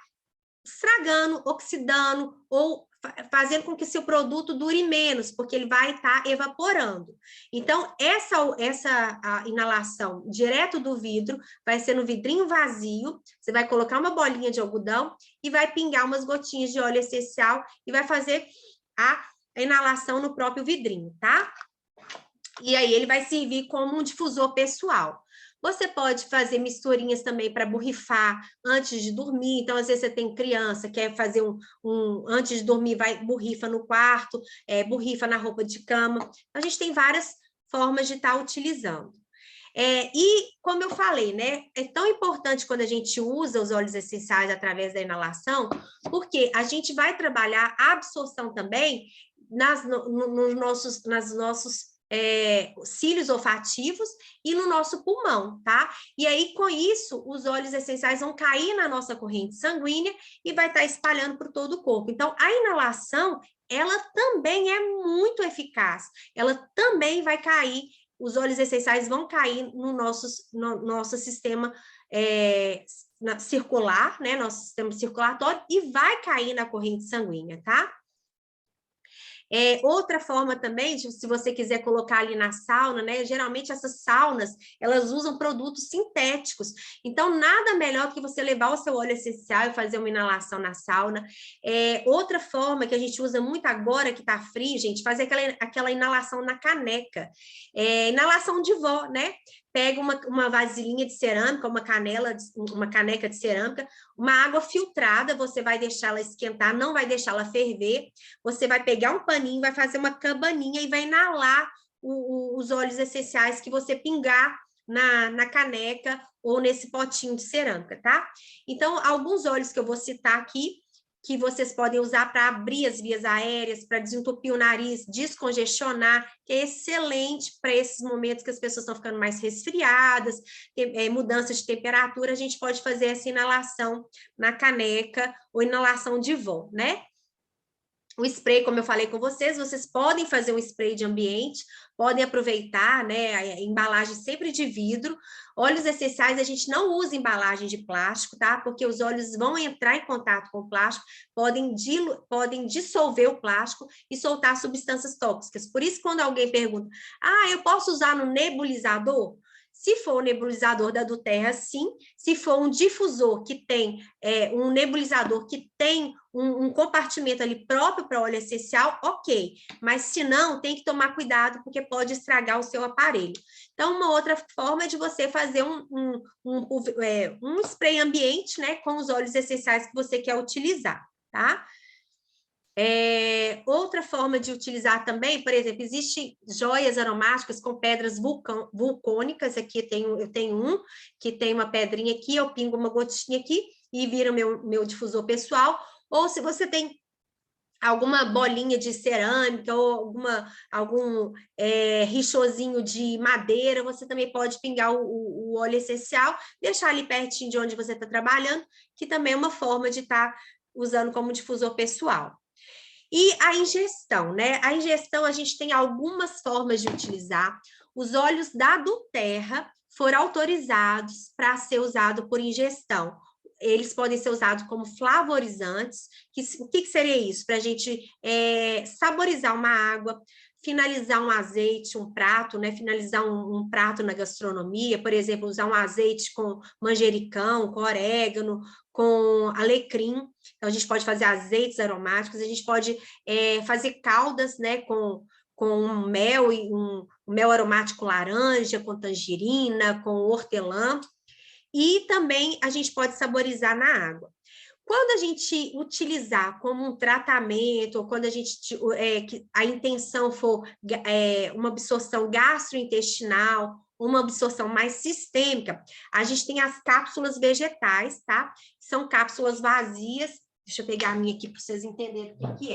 S2: estragando, oxidando ou fazendo com que seu produto dure menos, porque ele vai estar evaporando. Então, essa inalação direto do vidro vai ser no vidrinho vazio, você vai colocar uma bolinha de algodão e vai pingar umas gotinhas de óleo essencial e vai fazer a inalação no próprio vidrinho, tá? E aí ele vai servir como um difusor pessoal. Você pode fazer misturinhas também para borrifar antes de dormir. Então, às vezes você tem criança, quer fazer antes de dormir, vai borrifa no quarto, borrifa na roupa de cama. Então, a gente tem várias formas de estar utilizando. E, como eu falei, né, é tão importante quando a gente usa os óleos essenciais através da inalação, porque a gente vai trabalhar a absorção também nos nossos cílios olfativos e no nosso pulmão, tá? E aí, com isso, os óleos essenciais vão cair na nossa corrente sanguínea e vai estar espalhando por todo o corpo. Então, a inalação, ela também é muito eficaz. Ela também vai cair, os óleos essenciais vão cair no nosso sistema circular, né? Nosso sistema circulatório, e vai cair na corrente sanguínea, tá? Outra forma também, se você quiser colocar ali na sauna, né? Geralmente essas saunas, elas usam produtos sintéticos. Então, nada melhor do que você levar o seu óleo essencial e fazer uma inalação na sauna. Outra forma que a gente usa muito agora, que tá frio, gente, fazer aquela inalação na caneca. Inalação de vó, né? Pega uma vasilhinha de cerâmica, uma caneca de cerâmica, uma água filtrada, você vai deixá-la esquentar, não vai deixá-la ferver, você vai pegar um paninho, vai fazer uma cabaninha e vai inalar os óleos essenciais que você pingar na caneca ou nesse potinho de cerâmica, tá? Então, alguns óleos que eu vou citar aqui, que vocês podem usar para abrir as vias aéreas, para desentupir o nariz, descongestionar, que é excelente para esses momentos que as pessoas estão ficando mais resfriadas, mudança de temperatura, a gente pode fazer essa inalação na caneca ou inalação de vó, né? O spray, como eu falei com vocês podem fazer um spray de ambiente, podem aproveitar, né, a embalagem sempre de vidro. Óleos essenciais, a gente não usa embalagem de plástico, tá? Porque os óleos vão entrar em contato com o plástico, podem dissolver o plástico e soltar substâncias tóxicas. Por isso, quando alguém pergunta, eu posso usar no nebulizador? Se for o nebulizador da Duterra, sim. Se for um difusor que tem, um nebulizador que tem um compartimento ali próprio para óleo essencial, ok. Mas se não, tem que tomar cuidado, porque pode estragar o seu aparelho. Então, uma outra forma é de você fazer um spray ambiente, né, com os óleos essenciais que você quer utilizar, tá? Outra forma de utilizar também, por exemplo, existem joias aromáticas com pedras vulcânicas. Aqui eu tenho um que tem uma pedrinha aqui, eu pingo uma gotinha aqui e vira meu difusor pessoal. Ou se você tem alguma bolinha de cerâmica ou algum richozinho de madeira, você também pode pingar o óleo essencial, deixar ali pertinho de onde você está trabalhando, que também é uma forma de estar usando como difusor pessoal. E a ingestão, né? A ingestão, a gente tem algumas formas de utilizar. Os óleos da Duterra foram autorizados para ser usado por ingestão. Eles podem ser usados como flavorizantes. O que seria isso? Para a gente saborizar uma água, finalizar um azeite, um prato, né? Finalizar um prato na gastronomia, por exemplo, usar um azeite com manjericão, com orégano, com alecrim. Então, a gente pode fazer azeites aromáticos, a gente pode fazer caldas, né, com mel, e um mel aromático laranja, com tangerina, com hortelã. E também a gente pode saborizar na água. Quando a gente utilizar como um tratamento, ou quando a intenção for uma absorção gastrointestinal, uma absorção mais sistêmica, a gente tem as cápsulas vegetais, tá? São cápsulas vazias. Deixa eu pegar a minha aqui para vocês entenderem o que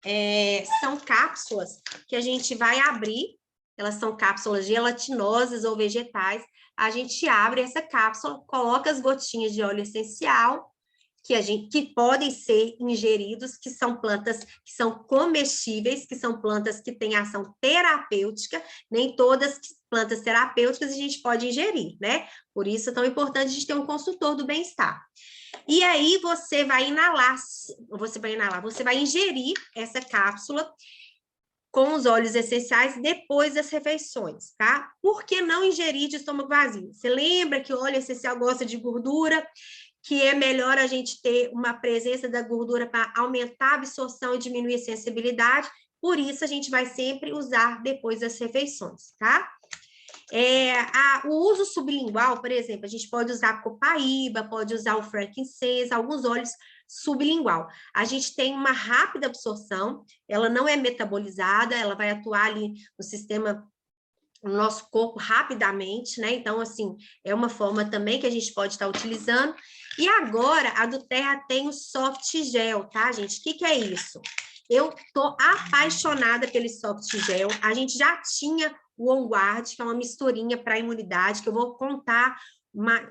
S2: é. São cápsulas que a gente vai abrir, elas são cápsulas gelatinosas ou vegetais. A gente abre essa cápsula, coloca as gotinhas de óleo essencial, que podem ser ingeridos, que são plantas que são comestíveis, que são plantas que têm ação terapêutica. Nem todas plantas terapêuticas a gente pode ingerir, né? Por isso é tão importante a gente ter um consultor do bem-estar. E aí você vai ingerir essa cápsula com os óleos essenciais depois das refeições, tá? Por que não ingerir de estômago vazio? Você lembra que o óleo essencial gosta de gordura, que é melhor a gente ter uma presença da gordura para aumentar a absorção e diminuir a sensibilidade, por isso a gente vai sempre usar depois das refeições, tá? O uso sublingual, por exemplo, a gente pode usar copaíba, pode usar o frankincense, alguns óleos sublingual. A gente tem uma rápida absorção, ela não é metabolizada, ela vai atuar ali no sistema, no nosso corpo rapidamente, né? Então, assim, é uma forma também que a gente pode estar utilizando. E agora, a Duterra tem o soft gel, tá, gente? O que é isso? Eu tô apaixonada pelo soft gel. A gente já tinha o On Guard, que é uma misturinha para imunidade, que eu vou contar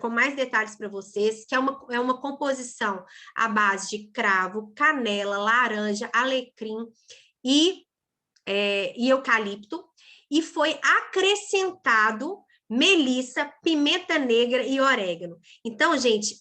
S2: com mais detalhes para vocês, que é uma composição à base de cravo, canela, laranja, alecrim e eucalipto, e foi acrescentado melissa, pimenta negra e orégano. Então, gente,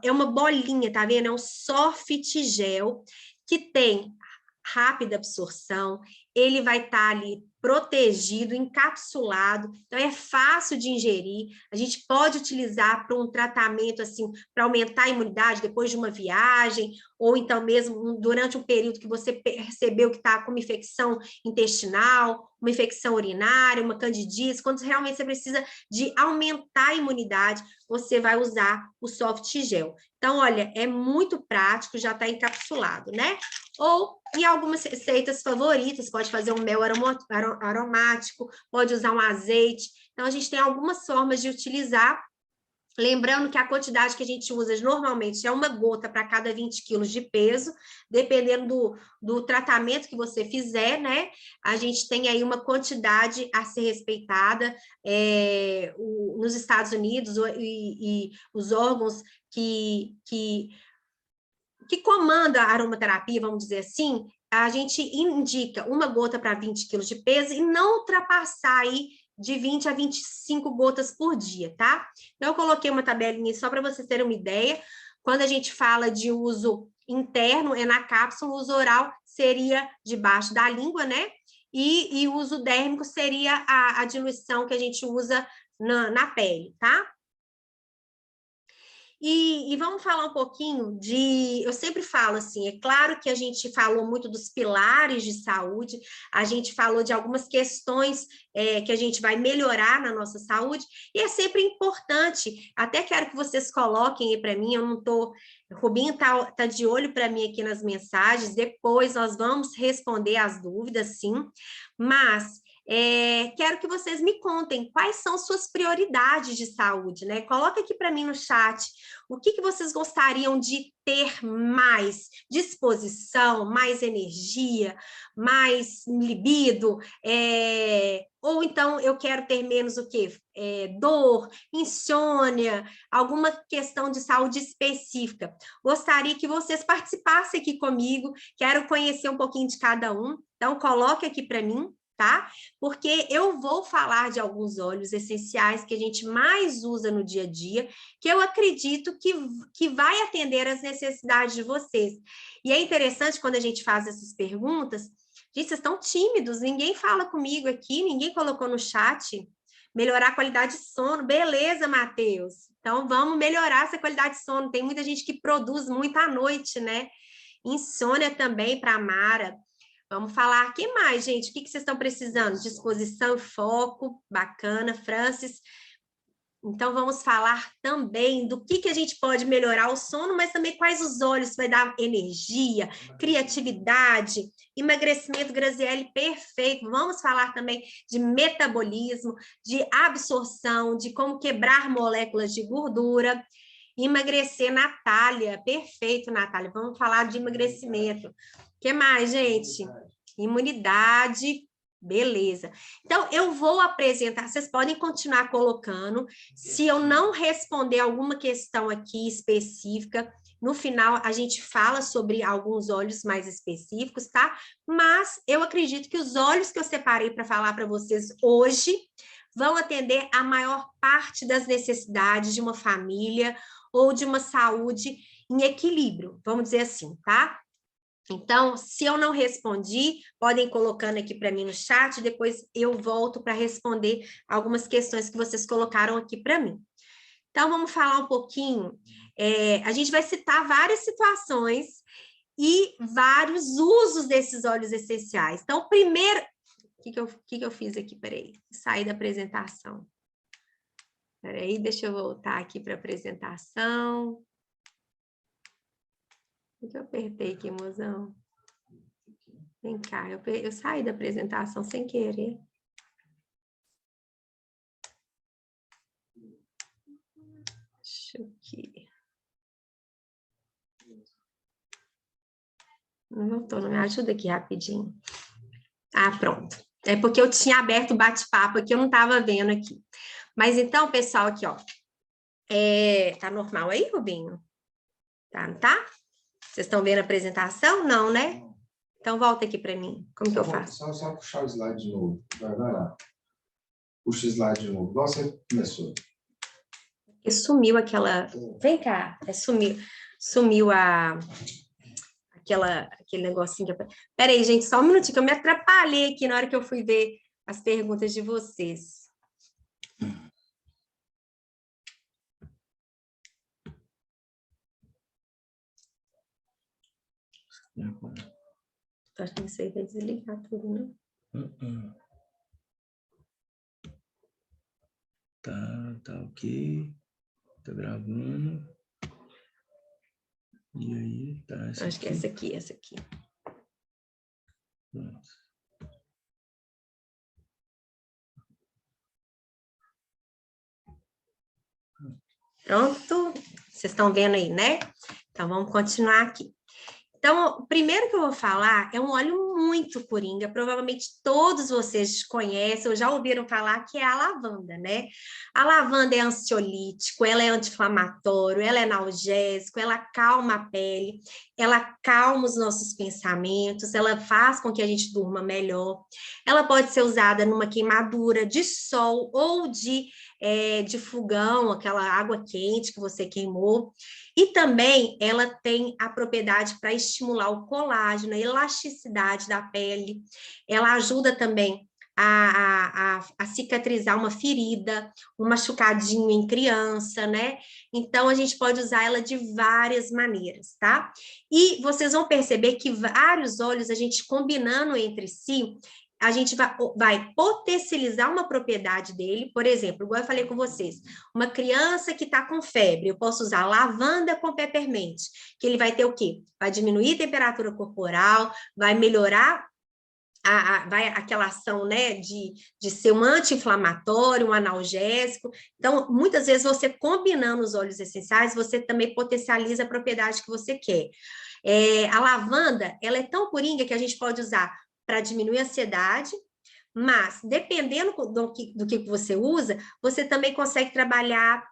S2: é uma bolinha, tá vendo? É um soft gel que tem rápida absorção, ele vai estar ali protegido, encapsulado, então é fácil de ingerir. A gente pode utilizar para um tratamento assim, para aumentar a imunidade depois de uma viagem, ou então mesmo durante um período que você percebeu que está com uma infecção intestinal, uma infecção urinária, uma candidíase, quando realmente você precisa de aumentar a imunidade, você vai usar o soft gel. Então, olha, é muito prático, já está encapsulado, né? Ou em algumas receitas favoritas, pode fazer um mel aromático, pode usar um azeite. Então, a gente tem algumas formas de utilizar. Lembrando que a quantidade que a gente usa normalmente é uma gota para cada 20 quilos de peso, dependendo do tratamento que você fizer, né? A gente tem aí uma quantidade a ser respeitada. Nos Estados Unidos e os órgãos que que comanda a aromaterapia, vamos dizer assim, a gente indica 1 gota para 20 quilos de peso e não ultrapassar aí de 20 a 25 gotas por dia, tá? Então, eu coloquei uma tabelinha só para vocês terem uma ideia. Quando a gente fala de uso interno, é na cápsula, o uso oral seria debaixo da língua, né? E o uso dérmico seria a diluição que a gente usa na pele, tá? E vamos falar um pouquinho de... Eu sempre falo assim, é claro que a gente falou muito dos pilares de saúde, a gente falou de algumas questões que a gente vai melhorar na nossa saúde, e é sempre importante, até quero que vocês coloquem aí para mim, eu não estou... Rubinho tá de olho para mim aqui nas mensagens, depois nós vamos responder as dúvidas, sim, mas... quero que vocês me contem quais são suas prioridades de saúde, né? Coloca aqui para mim no chat o que vocês gostariam de ter mais disposição, mais energia, mais libido, ou então eu quero ter menos o quê? Dor, insônia, alguma questão de saúde específica. Gostaria que vocês participassem aqui comigo, quero conhecer um pouquinho de cada um, então coloque aqui para mim, tá? Porque eu vou falar de alguns óleos essenciais que a gente mais usa no dia a dia, que eu acredito que vai atender às necessidades de vocês. E é interessante quando a gente faz essas perguntas, gente, vocês estão tímidos, ninguém fala comigo aqui, ninguém colocou no chat. Melhorar a qualidade de sono, beleza, Matheus? Então, vamos melhorar essa qualidade de sono. Tem muita gente que produz muito à noite, né? Insônia também para a Mara. Vamos falar, o que mais, gente? O que vocês estão precisando? Disposição e foco, bacana, Francis. Então, vamos falar também do que a gente pode melhorar o sono, mas também quais os óleos vai dar energia, criatividade, emagrecimento, Graziele, perfeito. Vamos falar também de metabolismo, de absorção, de como quebrar moléculas de gordura. Emagrecer, Natália, perfeito, Natália. Vamos falar de emagrecimento. O que mais, gente? Imunidade, beleza. Então, eu vou apresentar, vocês podem continuar colocando. Se eu não responder alguma questão aqui específica, no final a gente fala sobre alguns óleos mais específicos, tá? Mas eu acredito que os óleos que eu separei para falar para vocês hoje vão atender a maior parte das necessidades de uma família ou de uma saúde em equilíbrio, vamos dizer assim, tá? Então, se eu não respondi, podem ir colocando aqui para mim no chat, depois eu volto para responder algumas questões que vocês colocaram aqui para mim. Então, vamos falar um pouquinho, a gente vai citar várias situações e vários usos desses óleos essenciais. Então, primeiro, o que eu fiz aqui? Peraí, saí da apresentação. Peraí, deixa eu voltar aqui para a apresentação. O que eu apertei aqui, mozão? Vem cá, eu saí da apresentação sem querer. Deixa eu aqui. Não voltou, não me ajuda aqui rapidinho. Ah, pronto. É porque eu tinha aberto o bate-papo aqui, eu não estava vendo aqui. Mas então, pessoal, aqui, ó. Tá normal aí, Rubinho? Tá, não tá? Vocês estão vendo a apresentação? Não, né? Então, volta aqui para mim. Como que eu faço?
S3: Só puxar o slide de novo. Vai lá. Puxa o slide de novo. Igual você começou.
S2: Porque sumiu aquela... Vem cá. Sumiu aquele negocinho. Peraí, gente, só um minutinho, que eu me atrapalhei aqui na hora que eu fui ver as perguntas de vocês. Acho que isso aí vai desligar tudo, né?
S1: Tá ok. Tá gravando. E aí, tá essa
S2: Acho que é essa aqui.
S1: Pronto.
S2: Pronto? Vocês estão vendo aí, né? Então, vamos continuar aqui. Então, o primeiro que eu vou falar é um óleo muito coringa, provavelmente todos vocês conhecem ou já ouviram falar, que é a lavanda, né? A lavanda é ansiolítico, ela é anti-inflamatório, ela é analgésico, ela acalma a pele, ela acalma os nossos pensamentos, ela faz com que a gente durma melhor. Ela pode ser usada numa queimadura de sol ou de fogão, aquela água quente que você queimou. E também ela tem a propriedade para estimular o colágeno, a elasticidade da pele. Ela ajuda também a cicatrizar uma ferida, um machucadinho em criança, né? Então, a gente pode usar ela de várias maneiras, tá? E vocês vão perceber que vários óleos, a gente combinando entre si, a gente vai potencializar uma propriedade dele, por exemplo, igual eu falei com vocês, uma criança que está com febre, eu posso usar lavanda com peppermint, que ele vai ter o quê? Vai diminuir a temperatura corporal, vai melhorar aquela ação, né, de ser um anti-inflamatório, um analgésico. Então, muitas vezes, você combinando os óleos essenciais, você também potencializa a propriedade que você quer. A lavanda, ela é tão coringa que a gente pode usar para diminuir a ansiedade, mas, dependendo do que você usa, você também consegue trabalhar,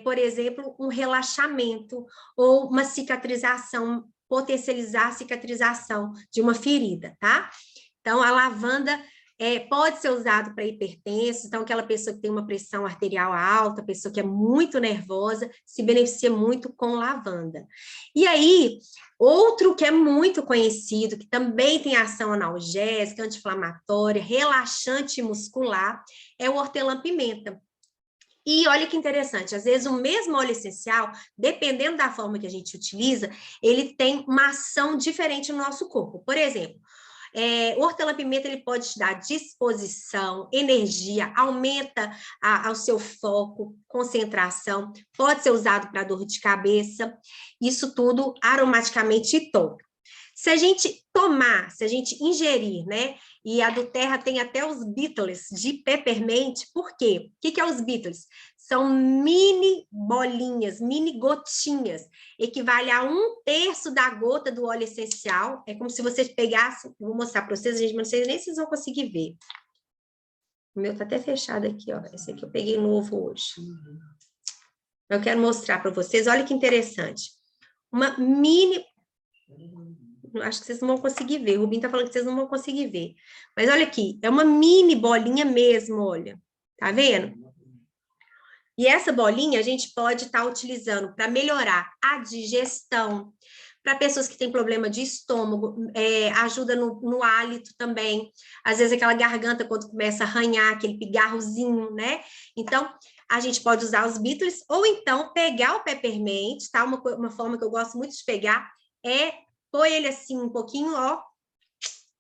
S2: por exemplo, um relaxamento ou uma cicatrização, potencializar a cicatrização de uma ferida, tá? Então, a lavanda pode ser usado para hipertensos, então aquela pessoa que tem uma pressão arterial alta, pessoa que é muito nervosa, se beneficia muito com lavanda. E aí, outro que é muito conhecido, que também tem ação analgésica, anti-inflamatória, relaxante muscular, é o hortelã-pimenta. E olha que interessante, às vezes o mesmo óleo essencial, dependendo da forma que a gente utiliza, ele tem uma ação diferente no nosso corpo. Por exemplo, o hortelã-pimenta ele pode te dar disposição, energia, aumenta o seu foco, concentração, pode ser usado para dor de cabeça, isso tudo aromaticamente e tópico. Se a gente tomar, se a gente ingerir, né? E a do Terra tem até os Beatles de peppermint, por quê? O que é os Beatles? São mini bolinhas, mini gotinhas, equivale a 1/3 da gota do óleo essencial. É como se você pegasse, vou mostrar para vocês, gente, mas não sei nem se vocês vão conseguir ver. O meu tá até fechado aqui, ó. Esse aqui eu peguei novo hoje. Eu quero mostrar para vocês, olha que interessante. Uma mini... Acho que vocês não vão conseguir ver. O Rubinho tá falando que vocês não vão conseguir ver. Mas olha aqui, é uma mini bolinha mesmo, olha. Tá vendo? E essa bolinha a gente pode estar utilizando para melhorar a digestão, para pessoas que têm problema de estômago, ajuda no hálito também. Às vezes aquela garganta quando começa a arranhar, aquele pigarrozinho, né? Então, a gente pode usar os Beatles, ou então pegar o peppermint, tá? Uma forma que eu gosto muito de pegar é pôr ele assim um pouquinho, ó,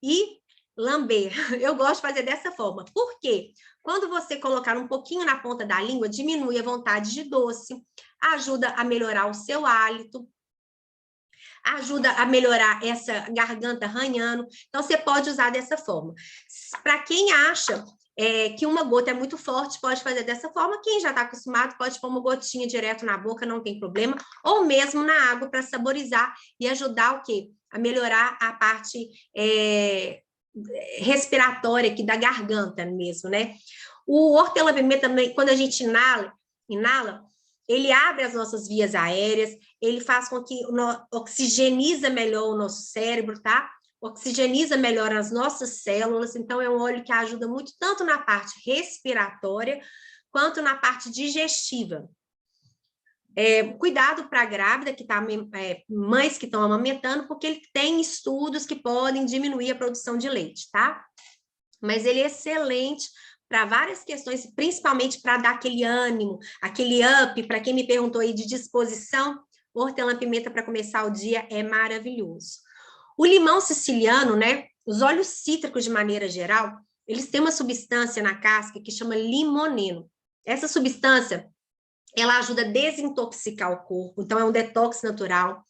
S2: e lamber. Eu gosto de fazer dessa forma. Por quê? Quando você colocar um pouquinho na ponta da língua, diminui a vontade de doce, ajuda a melhorar o seu hálito, ajuda a melhorar essa garganta arranhando. Então, você pode usar dessa forma. Para quem acha que uma gota é muito forte, pode fazer dessa forma. Quem já está acostumado, pode pôr uma gotinha direto na boca, não tem problema. Ou mesmo na água para saborizar e ajudar o quê? A melhorar a parte respiratória aqui da garganta mesmo, né? O hortelã-pimenta também, quando a gente inala, ele abre as nossas vias aéreas, ele faz com que oxigeniza melhor o nosso cérebro, tá? Oxigeniza melhor as nossas células, então é um óleo que ajuda muito tanto na parte respiratória quanto na parte digestiva. Cuidado para a grávida, que tá, mães que estão amamentando, porque ele tem estudos que podem diminuir a produção de leite, tá? Mas ele é excelente para várias questões, principalmente para dar aquele ânimo, aquele up, para quem me perguntou aí de disposição, hortelã-pimenta para começar o dia é maravilhoso. O limão siciliano, né? Os óleos cítricos de maneira geral, eles têm uma substância na casca que chama limoneno. Essa substância, ela ajuda a desintoxicar o corpo, então é um detox natural.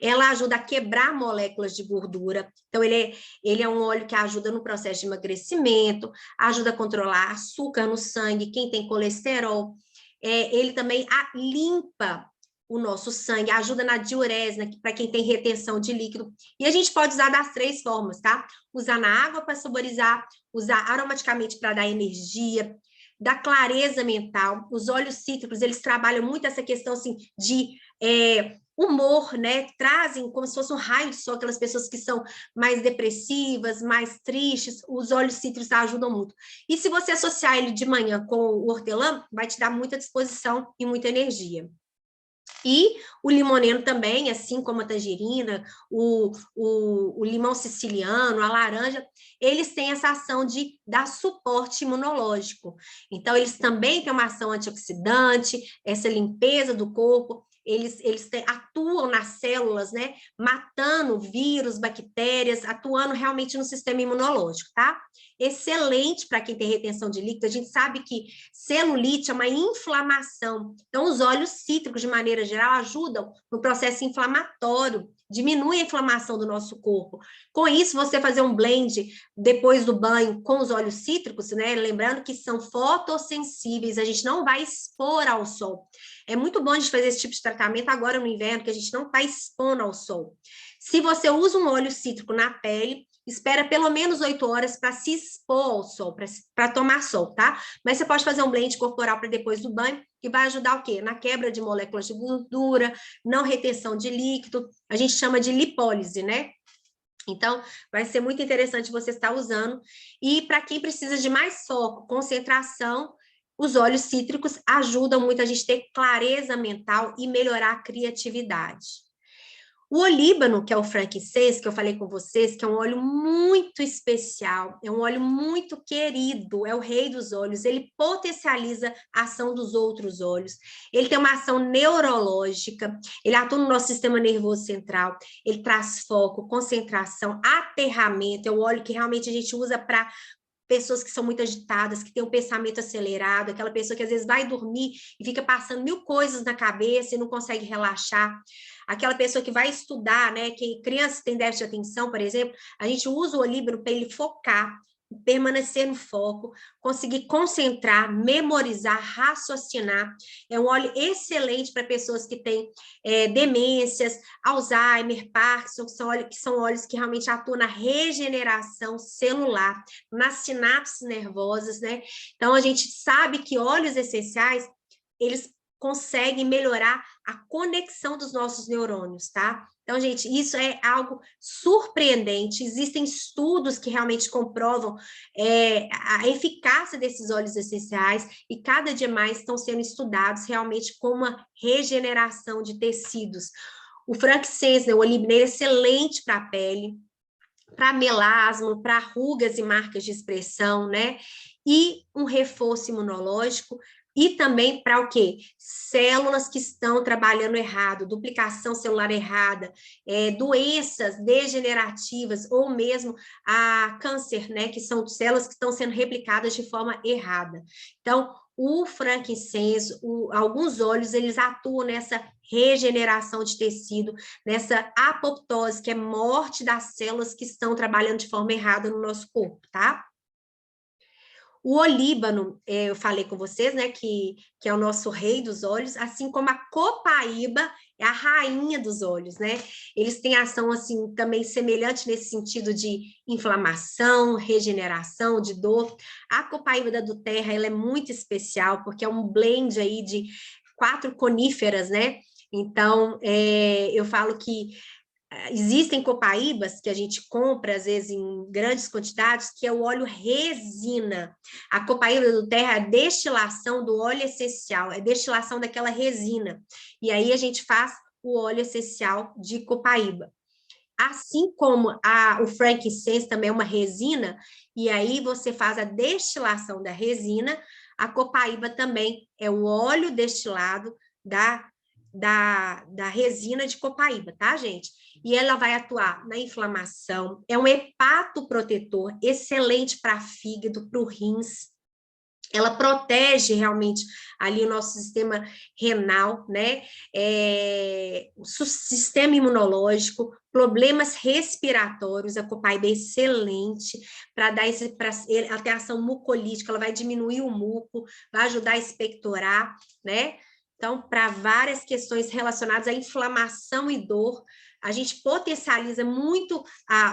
S2: Ela ajuda a quebrar moléculas de gordura, então ele é um óleo que ajuda no processo de emagrecimento, ajuda a controlar açúcar no sangue, quem tem colesterol. Ele também limpa o nosso sangue, ajuda na diurese, né, para quem tem retenção de líquido. E a gente pode usar das 3 formas, tá? Usar na água para saborizar, usar aromaticamente para dar energia, dar clareza mental. Os óleos cítricos, eles trabalham muito essa questão, assim, de humor, né? Trazem como se fosse um raio de sol, aquelas pessoas que são mais depressivas, mais tristes, os óleos cítricos ajudam muito. E se você associar ele de manhã com o hortelã, vai te dar muita disposição e muita energia. E o limoneno também, assim como a tangerina, o limão siciliano, a laranja, eles têm essa ação de dar suporte imunológico. Então, eles também têm uma ação antioxidante, essa limpeza do corpo, eles atuam nas células, né? Matando vírus, bactérias, atuando realmente no sistema imunológico, tá? Excelente para quem tem retenção de líquido. A gente sabe que celulite é uma inflamação. Então, os óleos cítricos, de maneira geral, ajudam no processo inflamatório, diminui a inflamação do nosso corpo. Com isso, você fazer um blend depois do banho com os óleos cítricos, né? Lembrando que são fotossensíveis, a gente não vai expor ao sol. É muito bom a gente fazer esse tipo de tratamento agora no inverno, que a gente não está expondo ao sol. Se você usa um óleo cítrico na pele, espera pelo menos 8 horas para se expor ao sol, para tomar sol, tá? Mas você pode fazer um blend corporal para depois do banho, que vai ajudar o quê? Na quebra de moléculas de gordura, não retenção de líquido, a gente chama de lipólise, né? Então, vai ser muito interessante você estar usando. E para quem precisa de mais foco, concentração, os óleos cítricos ajudam muito a gente ter clareza mental e melhorar a criatividade. O olíbano, que é o frankincense, que eu falei com vocês, que é um óleo muito especial, é um óleo muito querido, é o rei dos óleos, ele potencializa a ação dos outros óleos, ele tem uma ação neurológica, ele atua no nosso sistema nervoso central, ele traz foco, concentração, aterramento, é o óleo que realmente a gente usa para pessoas que são muito agitadas, que têm um pensamento acelerado, aquela pessoa que às vezes vai dormir e fica passando 1000 coisas na cabeça e não consegue relaxar, aquela pessoa que vai estudar, né, que crianças têm déficit de atenção, por exemplo, a gente usa o olíbano para ele focar, permanecer no foco, conseguir concentrar, memorizar, raciocinar. É um óleo excelente para pessoas que têm demências, Alzheimer, Parkinson, que são óleos que realmente atuam na regeneração celular, nas sinapses nervosas, né? Então, a gente sabe que óleos essenciais, eles conseguem melhorar a conexão dos nossos neurônios, tá? Então, gente, isso é algo surpreendente. Existem estudos que realmente comprovam a eficácia desses óleos essenciais e cada dia mais estão sendo estudados realmente com uma regeneração de tecidos. O frankincense, né, o olíbano, é excelente para a pele, para melasma, para rugas e marcas de expressão, né? E um reforço imunológico. E também para o quê? Células que estão trabalhando errado, duplicação celular errada, doenças degenerativas ou mesmo a câncer, né? Que são células que estão sendo replicadas de forma errada. Então, o frankincense, alguns óleos, eles atuam nessa regeneração de tecido, nessa apoptose, que é morte das células que estão trabalhando de forma errada no nosso corpo, tá? O olíbano, eu falei com vocês, né, que é o nosso rei dos óleos, assim como a copaíba é a rainha dos óleos, né? Eles têm ação, assim, também semelhante nesse sentido de inflamação, regeneração, de dor. A copaíba da Doterra, ela é muito especial, porque é um blend aí de 4 coníferas, né? Então, eu falo que existem copaíbas que a gente compra, às vezes, em grandes quantidades, que é o óleo resina. A copaíba do terra é a destilação do óleo essencial, é destilação daquela resina. E aí a gente faz o óleo essencial de copaíba. Assim como o frankincense também é uma resina, e aí você faz a destilação da resina, a copaíba também é o óleo destilado da resina de copaíba, tá, gente? E ela vai atuar na inflamação, é um hepatoprotetor excelente para fígado, para o rins, ela protege realmente ali o nosso sistema renal, né? O sistema imunológico, problemas respiratórios, a copaíba é excelente para dar ela tem ação mucolítica, ela vai diminuir o muco, vai ajudar a expectorar, né? Então, para várias questões relacionadas à inflamação e dor, a gente potencializa muito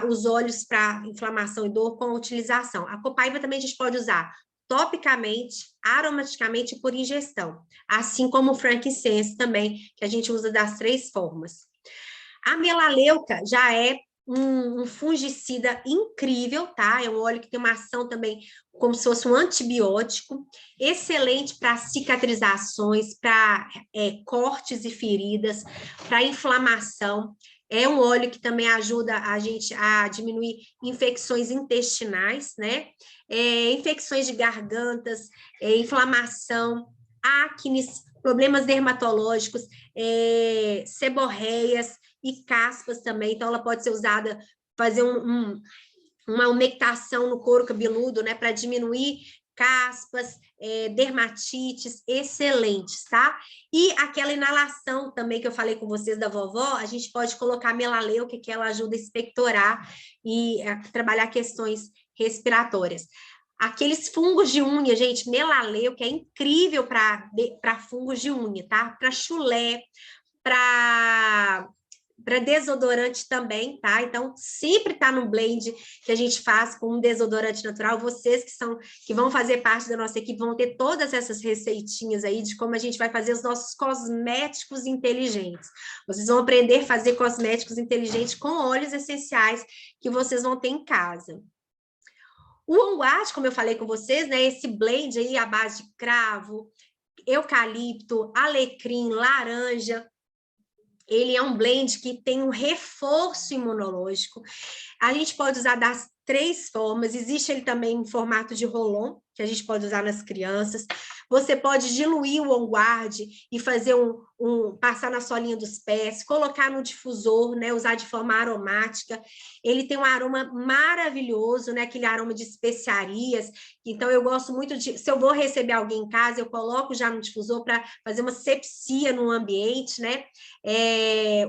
S2: os óleos para inflamação e dor com a utilização. A copaíba também a gente pode usar topicamente, aromaticamente e por ingestão, assim como o frankincense também, que a gente usa das 3 formas. A melaleuca já é um fungicida incrível, tá? É um óleo que tem uma ação também como se fosse um antibiótico, excelente para cicatrizações, para cortes e feridas, para inflamação. É um óleo que também ajuda a gente a diminuir infecções intestinais, né? Infecções de gargantas, inflamação, acne, problemas dermatológicos, seborreias e caspas também. Então, ela pode ser usada, fazer uma umectação no couro cabeludo, né? Para diminuir caspas, dermatites excelentes, tá? E aquela inalação também que eu falei com vocês da vovó, a gente pode colocar melaleuca, que ela ajuda a expectorar e a trabalhar questões respiratórias. Aqueles fungos de unha, gente, melaleuca é incrível para fungos de unha, tá? Para chulé, para desodorante também, tá? Então, sempre tá no blend que a gente faz com um desodorante natural. Vocês que vão fazer parte da nossa equipe vão ter todas essas receitinhas aí de como a gente vai fazer os nossos cosméticos inteligentes. Vocês vão aprender a fazer cosméticos inteligentes com óleos essenciais que vocês vão ter em casa. O onguard, como eu falei com vocês, né? Esse blend aí à base de cravo, eucalipto, alecrim, laranja. Ele é um blend que tem um reforço imunológico. A gente pode usar das 3 formas. Existe ele também em formato de roll-on, que a gente pode usar nas crianças. Você pode diluir o onguard e fazer passar na solinha dos pés, colocar no difusor, né? Usar de forma aromática. Ele tem um aroma maravilhoso, né? Aquele aroma de especiarias. Então, eu gosto muito de... Se eu vou receber alguém em casa, eu coloco já no difusor para fazer uma sepsia no ambiente, né?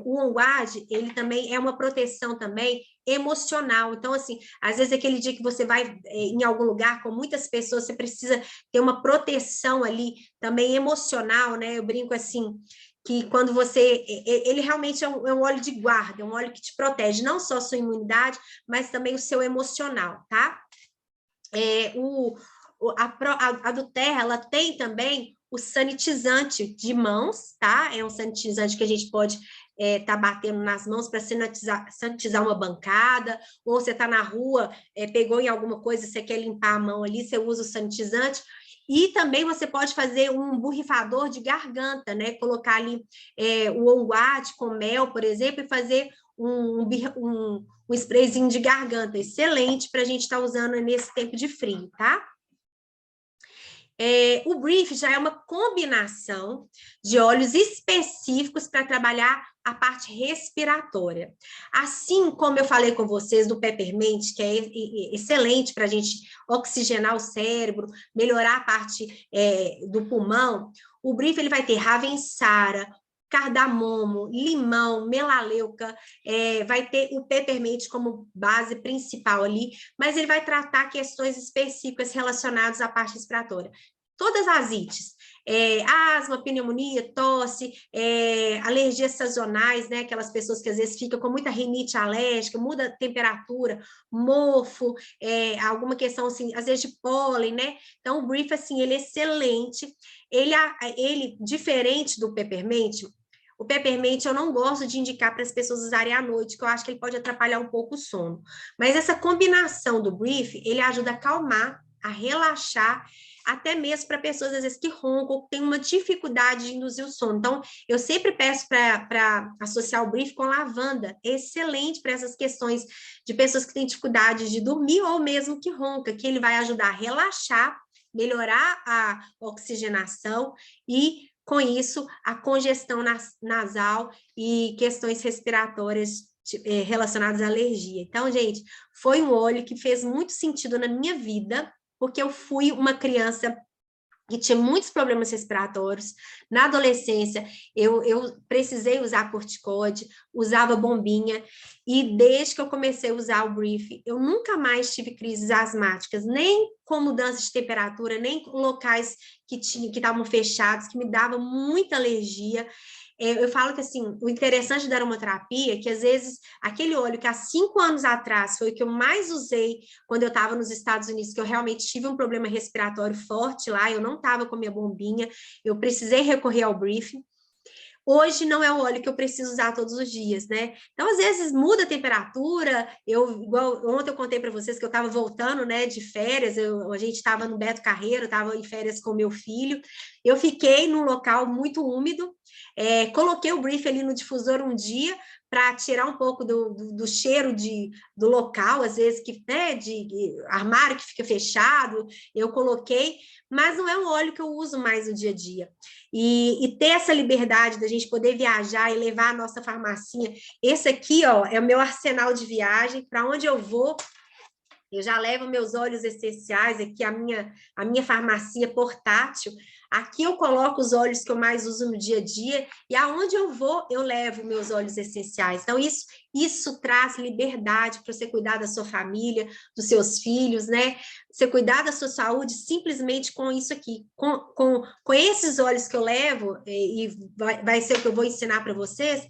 S2: O onguard, ele também é uma proteção também emocional. Então, assim, às vezes aquele dia que você vai em algum lugar com muitas pessoas, você precisa ter uma proteção ali também emocional, né? Eu brinco assim, que quando você... Ele realmente é um óleo de guarda, é um óleo que te protege, não só a sua imunidade, mas também o seu emocional, tá? A do Terra, ela tem também o sanitizante de mãos, tá? É um sanitizante que a gente pode tá batendo nas mãos para sanitizar uma bancada, ou você tá na rua, pegou em alguma coisa, você quer limpar a mão ali, você usa o sanitizante. E também você pode fazer um borrifador de garganta, né? Colocar ali o onguard com mel, por exemplo, e fazer um sprayzinho de garganta, excelente para a gente estar usando nesse tempo de frio, tá? O Brief já é uma combinação de óleos específicos para trabalhar a parte respiratória. Assim como eu falei com vocês do Peppermint, que é excelente para a gente oxigenar o cérebro, melhorar a parte do pulmão, o Brief ele vai ter Ravensara, cardamomo, limão, melaleuca, vai ter o Peppermint como base principal ali, mas ele vai tratar questões específicas relacionadas à parte respiratória. Todas as ites, asma, pneumonia, tosse, alergias sazonais, né? Aquelas pessoas que às vezes ficam com muita rinite alérgica, muda a temperatura, mofo, alguma questão assim, às vezes de pólen, né? Então, o Brief, assim, ele é excelente. Ele diferente do Peppermint, o Peppermint eu não gosto de indicar para as pessoas usarem à noite, que eu acho que ele pode atrapalhar um pouco o sono. Mas essa combinação do Brief, ele ajuda a acalmar, a relaxar, até mesmo para pessoas, às vezes, que roncam, que têm uma dificuldade de induzir o sono. Então, eu sempre peço para associar o Brief com lavanda. É excelente para essas questões de pessoas que têm dificuldade de dormir ou mesmo que ronca, que ele vai ajudar a relaxar, melhorar a oxigenação e, com isso, a congestão nasal e questões respiratórias relacionadas à alergia. Então, gente, foi um óleo que fez muito sentido na minha vida, porque eu fui uma criança que tinha muitos problemas respiratórios. Na adolescência, eu precisei usar corticóide, usava bombinha, e desde que eu comecei a usar o Brief, eu nunca mais tive crises asmáticas, nem com mudança de temperatura, nem com locais que estavam fechados, que me dava muita alergia. Eu falo que, assim, o interessante da aromaterapia é que, às vezes, aquele óleo que há 5 anos atrás foi o que eu mais usei quando eu estava nos Estados Unidos, que eu realmente tive um problema respiratório forte lá, eu não estava com a minha bombinha, eu precisei recorrer ao Brief. Hoje não é o óleo que eu preciso usar todos os dias, né? Então, às vezes, muda a temperatura. Igual ontem eu contei para vocês que eu estava voltando, né, de férias, a gente estava no Beto Carreiro, estava em férias com meu filho. Eu fiquei num local muito úmido, coloquei o Brief ali no difusor um dia, para tirar um pouco do cheiro do local, às vezes, né, de armário que fica fechado, eu coloquei, mas não é um óleo que eu uso mais no dia a dia. E ter essa liberdade da gente poder viajar e levar a nossa farmacinha. Esse aqui, ó, é o meu arsenal de viagem, para onde eu vou, eu já levo meus óleos essenciais, aqui a minha farmácia portátil. Aqui eu coloco os óleos que eu mais uso no dia a dia, e aonde eu vou, eu levo meus óleos essenciais. Então, isso traz liberdade para você cuidar da sua família, dos seus filhos, né? Você cuidar da sua saúde simplesmente com isso aqui. Com esses óleos que eu levo, e vai ser o que eu vou ensinar para vocês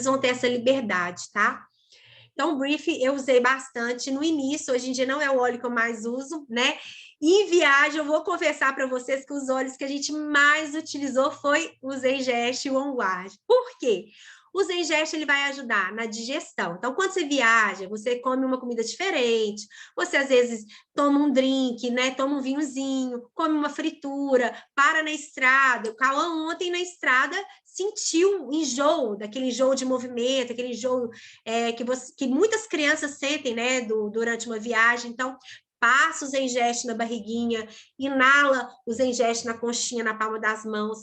S2: vão ter essa liberdade, tá? Então, o Brief eu usei bastante no início, hoje em dia não é o óleo que eu mais uso, né? E em viagem, eu vou confessar para vocês que os óleos que a gente mais utilizou foi o Zengest e o OnGuard. Por quê? O Zengest, ele vai ajudar na digestão. Então, quando você viaja, você come uma comida diferente, você às vezes toma um drink, né? Toma um vinhozinho, come uma fritura, para na estrada. O Cauã ontem na estrada sentiu enjoo, daquele enjoo de movimento, aquele enjoo que muitas crianças sentem, né, durante uma viagem. Então, passa o Zengest na barriguinha, inala o Zengest na conchinha, na palma das mãos.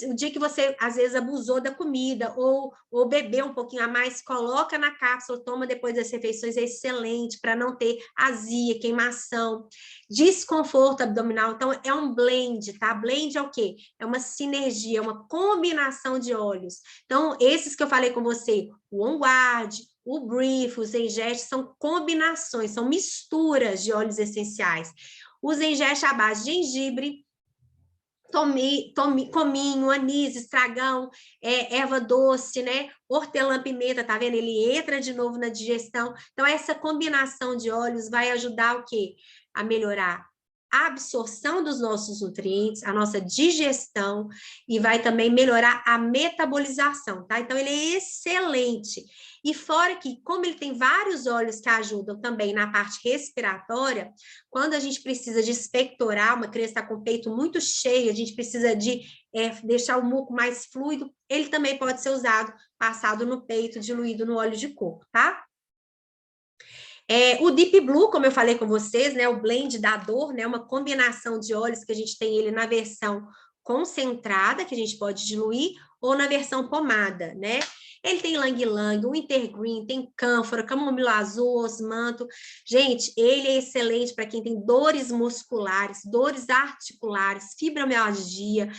S2: O dia que você, às vezes, abusou da comida ou bebeu um pouquinho a mais, coloca na cápsula, toma depois das refeições, é excelente para não ter azia, queimação, desconforto abdominal. Então, é um blend, tá? Blend é o quê? É uma sinergia, uma combinação de óleos. Então, esses que eu falei com você, o OnGuard, o Brief, o Zengest, são combinações, são misturas de óleos essenciais. O Zengest à base de gengibre, cominho, anis, estragão, erva doce, né? Hortelã-pimenta, tá vendo? Ele entra de novo na digestão. Então, essa combinação de óleos vai ajudar o quê? A melhorar a absorção dos nossos nutrientes, a nossa digestão, e vai também melhorar a metabolização, tá? Então, ele é excelente. E fora que, como ele tem vários óleos que ajudam também na parte respiratória, quando a gente precisa de expectorar, uma criança está com o peito muito cheio, a gente precisa de deixar o muco mais fluido, ele também pode ser usado, passado no peito, diluído no óleo de coco, tá? O Deep Blue, como eu falei com vocês, né, o blend da dor, né, uma combinação de óleos que a gente tem ele na versão concentrada, que a gente pode diluir, ou na versão pomada, né? Ele tem ylang-ylang, wintergreen, tem cânfora, camomila azul, osmanto. Gente, ele é excelente para quem tem dores musculares, dores articulares, fibromialgia,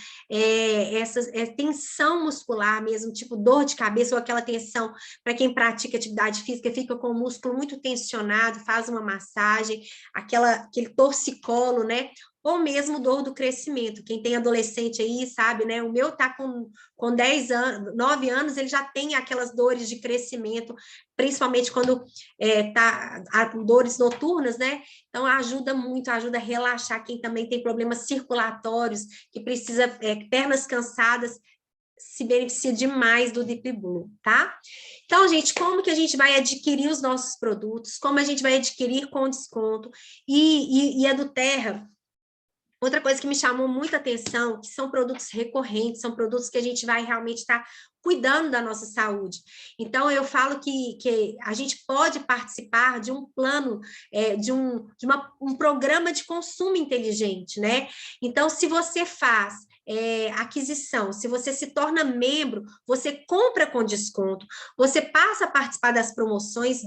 S2: tensão muscular mesmo, tipo dor de cabeça ou aquela tensão para quem pratica atividade física, fica com o músculo muito tensionado, faz uma massagem, aquele torcicolo, né? Ou mesmo dor do crescimento. Quem tem adolescente aí, sabe, né? O meu tá com 10 anos, 9 anos, ele já tem aquelas dores de crescimento, principalmente quando dores noturnas, né? Então, ajuda muito, ajuda a relaxar quem também tem problemas circulatórios, que precisa, pernas cansadas, se beneficia demais do Deep Blue, tá? Então, gente, como que a gente vai adquirir os nossos produtos? Como a gente vai adquirir com desconto? E a do Terra... Outra coisa que me chamou muita atenção, que são produtos recorrentes, são produtos que a gente vai realmente estar cuidando da nossa saúde. Então, eu falo que a gente pode participar de um plano, de um programa de consumo inteligente, né? Então, se você faz aquisição, se você se torna membro, você compra com desconto, você passa a participar das promoções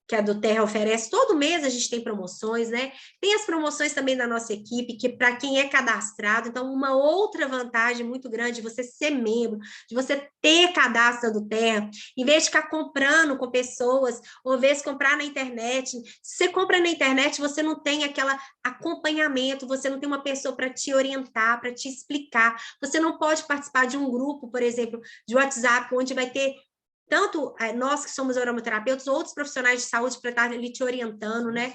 S2: que a do Terra oferece. Todo mês a gente tem promoções, né? Tem as promoções também da nossa equipe, que para quem é cadastrado, então uma outra vantagem muito grande de você ser membro, de você ter cadastro do Terra, em vez de ficar comprando com pessoas, ou em vez de comprar na internet. Se você compra na internet, você não tem aquele acompanhamento, você não tem uma pessoa para te orientar, para te explicar. Você não pode participar de um grupo, por exemplo, de WhatsApp, onde vai ter tanto nós que somos aromaterapeutas, outros profissionais de saúde para estar ali te orientando, né?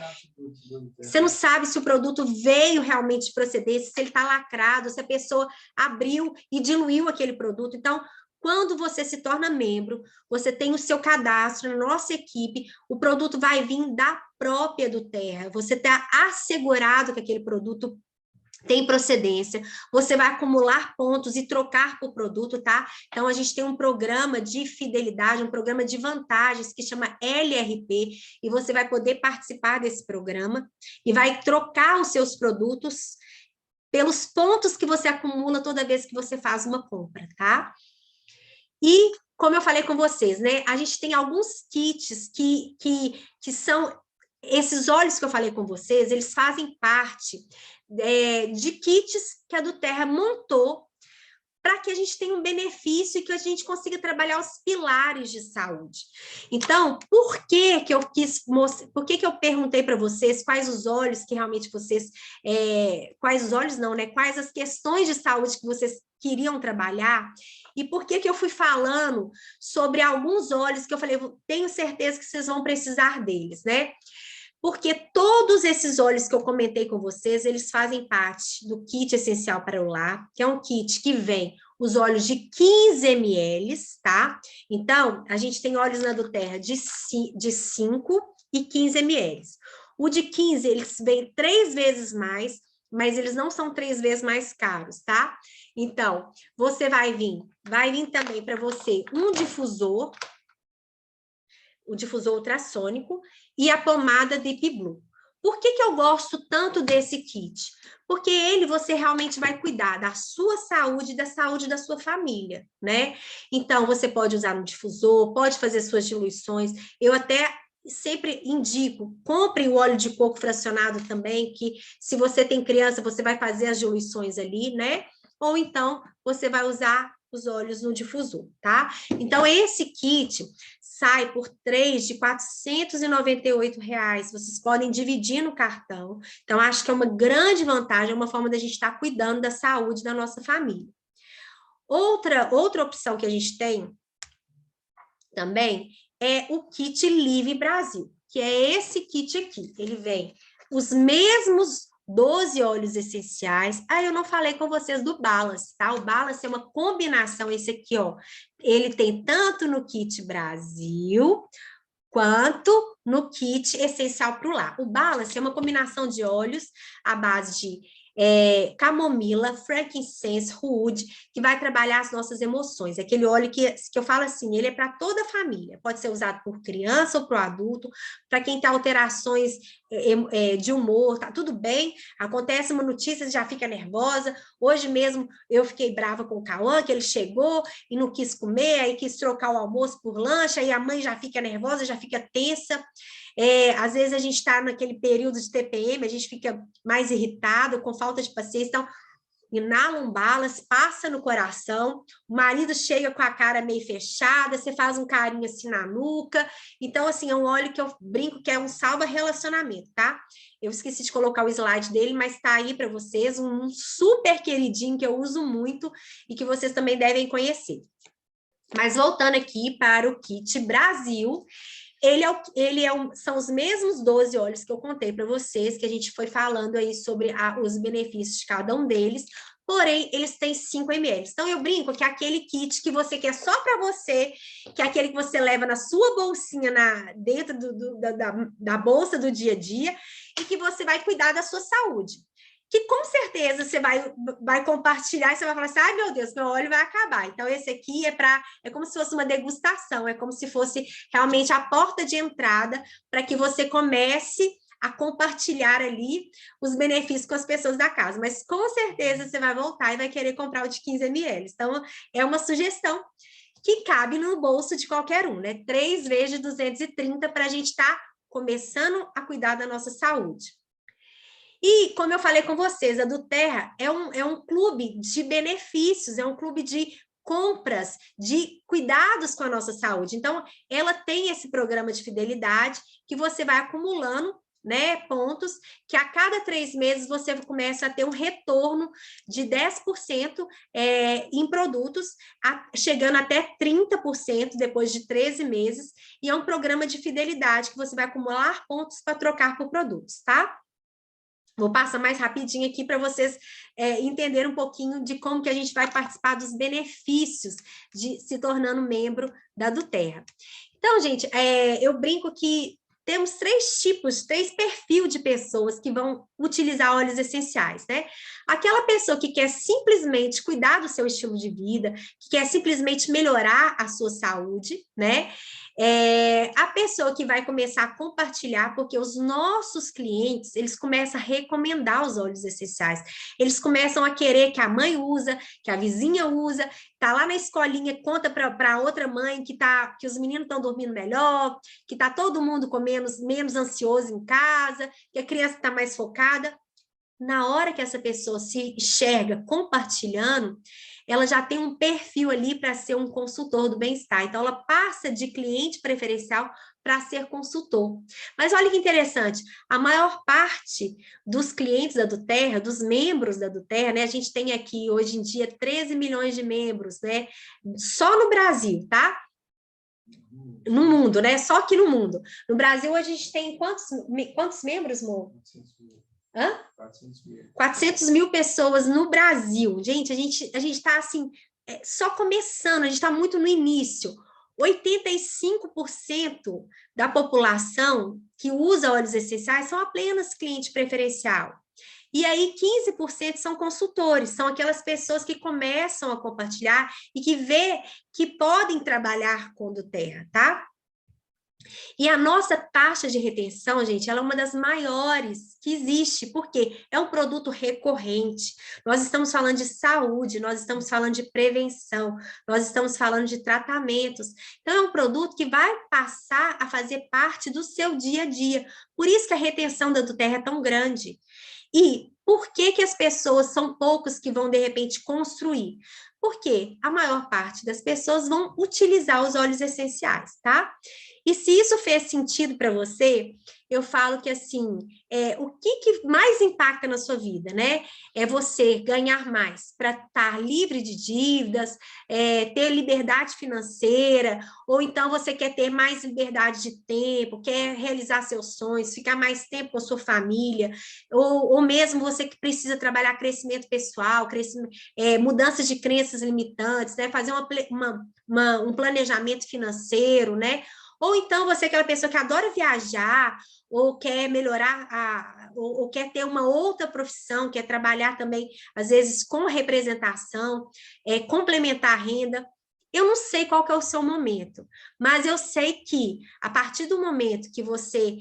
S2: Você não sabe se o produto veio realmente de procedência, se ele está lacrado, se a pessoa abriu e diluiu aquele produto. Então, quando você se torna membro, você tem o seu cadastro na nossa equipe, o produto vai vir da própria do Terra, você está assegurado que aquele produto tem procedência, você vai acumular pontos e trocar por produto, tá? Então, a gente tem um programa de fidelidade, um programa de vantagens que chama LRP, e você vai poder participar desse programa e vai trocar os seus produtos pelos pontos que você acumula toda vez que você faz uma compra, tá? E, como eu falei com vocês, né? A gente tem alguns kits que são... Esses óleos que eu falei com vocês, eles fazem parte de kits que a do Terra montou para que a gente tenha um benefício e que a gente consiga trabalhar os pilares de saúde. Então, por que eu quis mostrar, por que eu perguntei para vocês quais os óleos que realmente vocês, quais os óleos não, né? Quais as questões de saúde que vocês queriam trabalhar, e por que eu fui falando sobre alguns óleos que eu falei, tenho certeza que vocês vão precisar deles, né? Porque todos esses óleos que eu comentei com vocês, eles fazem parte do kit essencial para o lar, que é um kit que vem os óleos de 15 ml, tá? Então, a gente tem óleos na do Terra de 5 e 15 ml. O de 15, eles vêm 3 vezes mais, mas eles não são 3 vezes mais caros, tá? Então, você vai vir também para você um difusor, o difusor ultrassônico e a pomada Deep Blue. Por que eu gosto tanto desse kit? Porque você realmente vai cuidar da sua saúde e da saúde da sua família, né? Então, você pode usar no difusor, pode fazer suas diluições. Eu até sempre indico, compre o óleo de coco fracionado também, que se você tem criança, você vai fazer as diluições ali, né? Ou então, você vai usar os óleos no difusor, tá? Então, esse kit sai por 3 de R$ 498. Vocês podem dividir no cartão. Então, acho que é uma grande vantagem, é uma forma da gente estar cuidando da saúde da nossa família. Outra opção que a gente tem também é o kit Live Brasil, que é esse kit aqui. Ele vem os mesmos 12 óleos essenciais. Eu não falei com vocês do Balance, tá? O Balance é uma combinação, esse aqui, ó. Ele tem tanto no kit Brasil, quanto no kit essencial para o lar. O Balance é uma combinação de óleos à base de camomila, frankincense, rude, que vai trabalhar as nossas emoções. Aquele óleo que eu falo assim, ele é para toda a família. Pode ser usado por criança ou para o adulto, para quem tem alterações de humor, tá tudo bem. Acontece uma notícia, já fica nervosa. Hoje mesmo eu fiquei brava com o Cauã, que ele chegou e não quis comer, aí quis trocar o almoço por lanche, aí a mãe já fica nervosa, já fica tensa. Às vezes a gente está naquele período de TPM, a gente fica mais irritado, com falta de paciência, então inala um Balance, passa no coração, o marido chega com a cara meio fechada, você faz um carinho assim na nuca, então assim, é um óleo que eu brinco que é um salva-relacionamento, tá? Eu esqueci de colocar o slide dele, mas tá aí para vocês, um super queridinho que eu uso muito e que vocês também devem conhecer. Mas voltando aqui para o kit Brasil, são os mesmos 12 óleos que eu contei para vocês, que a gente foi falando aí sobre os benefícios de cada um deles, porém, eles têm 5 ml. Então, eu brinco que é aquele kit que você quer só para você, que é aquele que você leva na sua bolsinha, dentro da bolsa do dia a dia, e que você vai cuidar da sua saúde. Que com certeza você vai compartilhar e você vai falar assim, ai meu Deus, meu óleo vai acabar. Então esse aqui é como se fosse uma degustação, é como se fosse realmente a porta de entrada para que você comece a compartilhar ali os benefícios com as pessoas da casa. Mas com certeza você vai voltar e vai querer comprar o de 15 ml. Então é uma sugestão que cabe no bolso de qualquer um, né? 3 vezes de 230 para a gente estar começando a cuidar da nossa saúde. E, como eu falei com vocês, a do Terra é um clube de benefícios, é um clube de compras, de cuidados com a nossa saúde. Então, ela tem esse programa de fidelidade que você vai acumulando, né, pontos, que a cada 3 meses você começa a ter um retorno de 10% em produtos, chegando até 30% depois de 13 meses, e é um programa de fidelidade que você vai acumular pontos para trocar por produtos, tá? Vou passar mais rapidinho aqui para vocês entenderem um pouquinho de como que a gente vai participar dos benefícios de se tornando membro da do Terra. Então, gente, eu brinco que temos 3 perfis de pessoas que vão utilizar óleos essenciais, né? Aquela pessoa que quer simplesmente cuidar do seu estilo de vida, que quer simplesmente melhorar a sua saúde, né? A pessoa que vai começar a compartilhar, porque os nossos clientes, eles começam a recomendar os óleos essenciais, eles começam a querer que a mãe usa, que a vizinha usa, tá lá na escolinha, conta para outra mãe que os meninos estão dormindo melhor, que tá todo mundo com menos ansioso em casa, que a criança está mais focada. Na hora que essa pessoa se enxerga compartilhando, ela já tem um perfil ali para ser um consultor do bem-estar. Então, ela passa de cliente preferencial para ser consultor. Mas olha que interessante, a maior parte dos clientes da do Terra, dos membros da do Terra, né? A gente tem aqui, hoje em dia, 13 milhões de membros, né? Só no Brasil, tá? No mundo, né? Só aqui no mundo. No Brasil, hoje a gente tem quantos membros, Mo?
S3: 400 mil.
S2: 400 mil pessoas no Brasil. Gente, a gente está assim, só começando, a gente está muito no início. 85% da população que usa óleos essenciais são apenas cliente preferencial. E aí, 15% são consultores, são aquelas pessoas que começam a compartilhar e que vê que podem trabalhar com do Terra, tá? E a nossa taxa de retenção, gente, ela é uma das maiores que existe, porque é um produto recorrente. Nós estamos falando de saúde, nós estamos falando de prevenção, nós estamos falando de tratamentos. Então, é um produto que vai passar a fazer parte do seu dia a dia. Por isso que a retenção da do Terra é tão grande. E por que as pessoas são poucas que vão, de repente, construir? Porque a maior parte das pessoas vão utilizar os óleos essenciais, tá? E se isso fez sentido para você, eu falo que, assim, o que mais impacta na sua vida, né? É você ganhar mais para estar livre de dívidas, ter liberdade financeira, ou então você quer ter mais liberdade de tempo, quer realizar seus sonhos, ficar mais tempo com a sua família, ou mesmo você que precisa trabalhar crescimento pessoal, mudanças de crenças limitantes, né? Fazer um planejamento financeiro, né? Ou então você é aquela pessoa que adora viajar, ou quer melhorar, ou quer ter uma outra profissão, quer trabalhar também, às vezes, com representação, complementar a renda. Eu não sei qual que é o seu momento, mas eu sei que, a partir do momento que você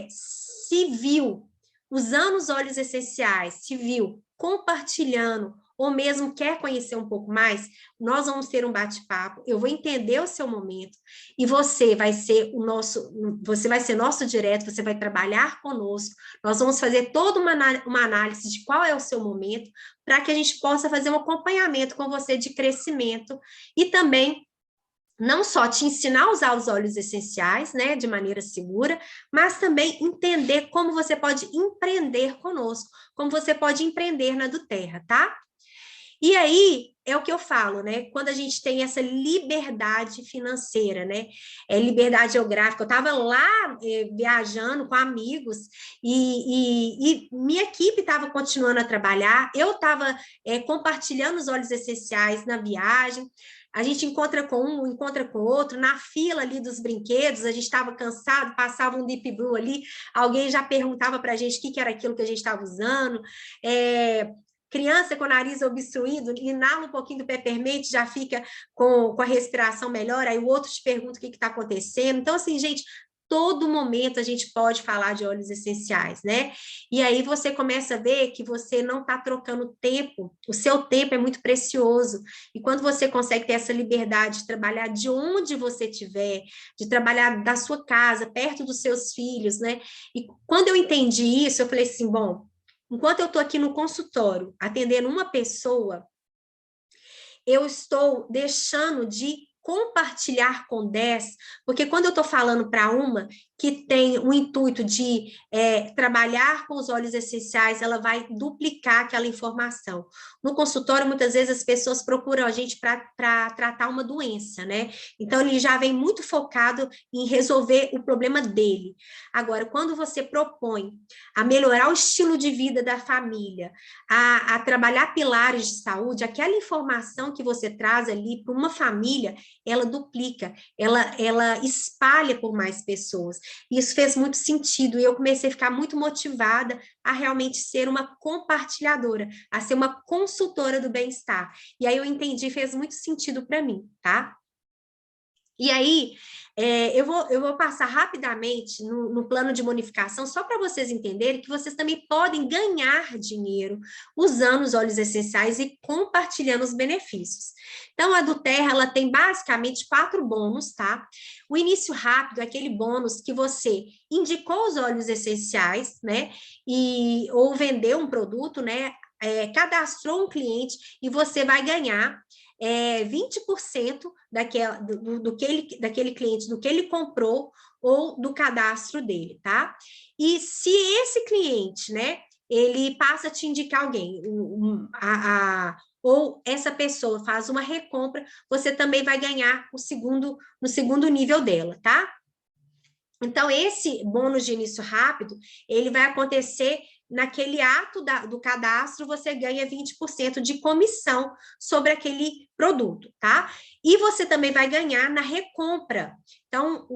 S2: se viu usando os óleos essenciais, se viu compartilhando, ou mesmo quer conhecer um pouco mais, nós vamos ter um bate-papo, eu vou entender o seu momento, e você vai ser nosso direto, você vai trabalhar conosco, nós vamos fazer toda uma análise de qual é o seu momento, para que a gente possa fazer um acompanhamento com você de crescimento, e também não só te ensinar a usar os óleos essenciais, né, de maneira segura, mas também entender como você pode empreender conosco, como você pode empreender na do Terra, tá? E aí, é o que eu falo, né? Quando a gente tem essa liberdade financeira, né? Liberdade geográfica. Eu estava lá viajando com amigos e minha equipe estava continuando a trabalhar, eu estava compartilhando os óleos essenciais na viagem. A gente encontra com um, encontra com outro, na fila ali dos brinquedos, a gente estava cansado, passava um Deep Blue ali, alguém já perguntava para a gente o que era aquilo que a gente estava usando. Criança com o nariz obstruído, inala um pouquinho do peppermint, já fica com a respiração melhor, aí o outro te pergunta o que está acontecendo. Então, assim, gente, todo momento a gente pode falar de óleos essenciais, né? E aí você começa a ver que você não está trocando tempo, o seu tempo é muito precioso. E quando você consegue ter essa liberdade de trabalhar de onde você estiver, de trabalhar da sua casa, perto dos seus filhos, né? E quando eu entendi isso, eu falei assim, bom, enquanto eu estou aqui no consultório atendendo uma pessoa, eu estou deixando de compartilhar com 10, porque quando eu estou falando para uma que tem o intuito de trabalhar com os óleos essenciais, ela vai duplicar aquela informação. No consultório, muitas vezes as pessoas procuram a gente para tratar uma doença, né? Então, ele já vem muito focado em resolver o problema dele. Agora, quando você propõe a melhorar o estilo de vida da família, a trabalhar pilares de saúde, aquela informação que você traz ali para uma família, ela duplica, ela espalha por mais pessoas. Isso fez muito sentido e eu comecei a ficar muito motivada a realmente ser uma compartilhadora, a ser uma consultora do bem-estar. E aí eu entendi, fez muito sentido para mim, tá? E aí, eu vou passar rapidamente no plano de bonificação, só para vocês entenderem que vocês também podem ganhar dinheiro usando os óleos essenciais e compartilhando os benefícios. Então, a do Terra, ela tem basicamente 4 bônus, tá? O início rápido é aquele bônus que você indicou os óleos essenciais, né? Ou vendeu um produto, né? Cadastrou um cliente e você vai ganhar 20% daquele cliente, do que ele comprou ou do cadastro dele, tá? E se esse cliente, né, ele passa a te indicar alguém, ou essa pessoa faz uma recompra, você também vai ganhar no segundo nível dela, tá? Então, esse bônus de início rápido, ele vai acontecer naquele ato do cadastro, você ganha 20% de comissão sobre aquele produto, tá? E você também vai ganhar na recompra. Então,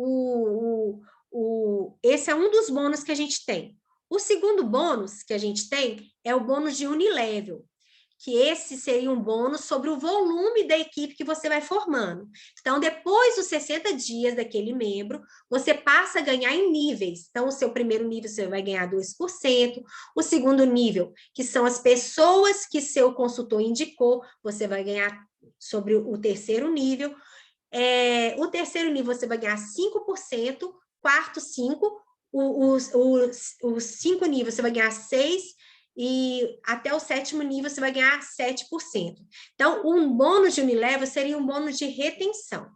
S2: esse é um dos bônus que a gente tem. O segundo bônus que a gente tem é o bônus de unilevel, que esse seria um bônus sobre o volume da equipe que você vai formando. Então, depois dos 60 dias daquele membro, você passa a ganhar em níveis. Então, o seu primeiro nível você vai ganhar 2%, o segundo nível, que são as pessoas que seu consultor indicou, você vai ganhar sobre o terceiro nível. O terceiro nível você vai ganhar 5%, quarto 5%, os 5 níveis você vai ganhar 6%, e até o sétimo nível você vai ganhar 7%. Então, um bônus de Unilever seria um bônus de retenção.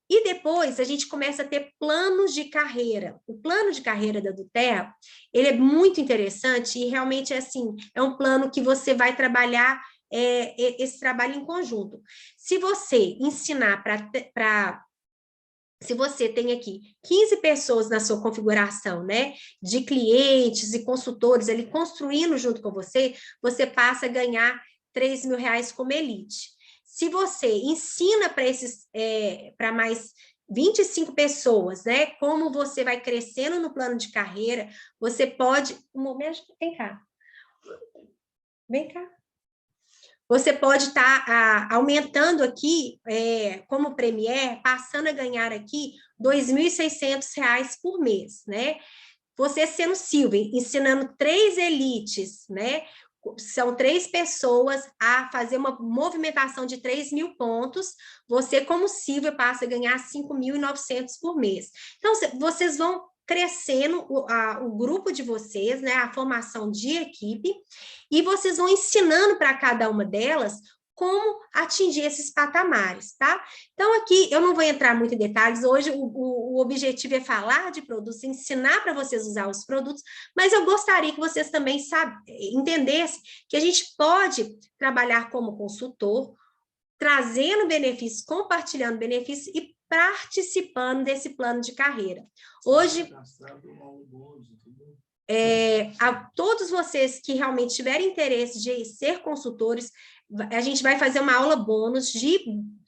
S2: E depois a gente começa a ter planos de carreira. O plano de carreira da Duterra, ele é muito interessante e realmente é um plano que você vai trabalhar esse trabalho em conjunto. Se você ensinar se você tem aqui 15 pessoas na sua configuração, né, de clientes e consultores ali construindo junto com você, você passa a ganhar R$3.000 como elite. Se você ensina para mais 25 pessoas, né, como você vai crescendo no plano de carreira, você pode... Um momento, vem cá. Vem cá. Você pode estar aumentando aqui, como Premier, passando a ganhar aqui R$2.600 por mês, né? Você sendo Silvia, ensinando 3 elites, né? São 3 pessoas a fazer uma movimentação de 3.000 pontos, você, como Silvia, passa a ganhar 5.900 por mês. Então, vocês vão crescendo o grupo de vocês, né, a formação de equipe, e vocês vão ensinando para cada uma delas como atingir esses patamares, tá? Então, aqui, eu não vou entrar muito em detalhes, hoje o objetivo é falar de produtos, ensinar para vocês usar os produtos, mas eu gostaria que vocês também entendessem que a gente pode trabalhar como consultor, trazendo benefícios, compartilhando benefícios e participando desse plano de carreira. Hoje, a todos vocês que realmente tiverem interesse de ser consultores, a gente vai fazer uma aula bônus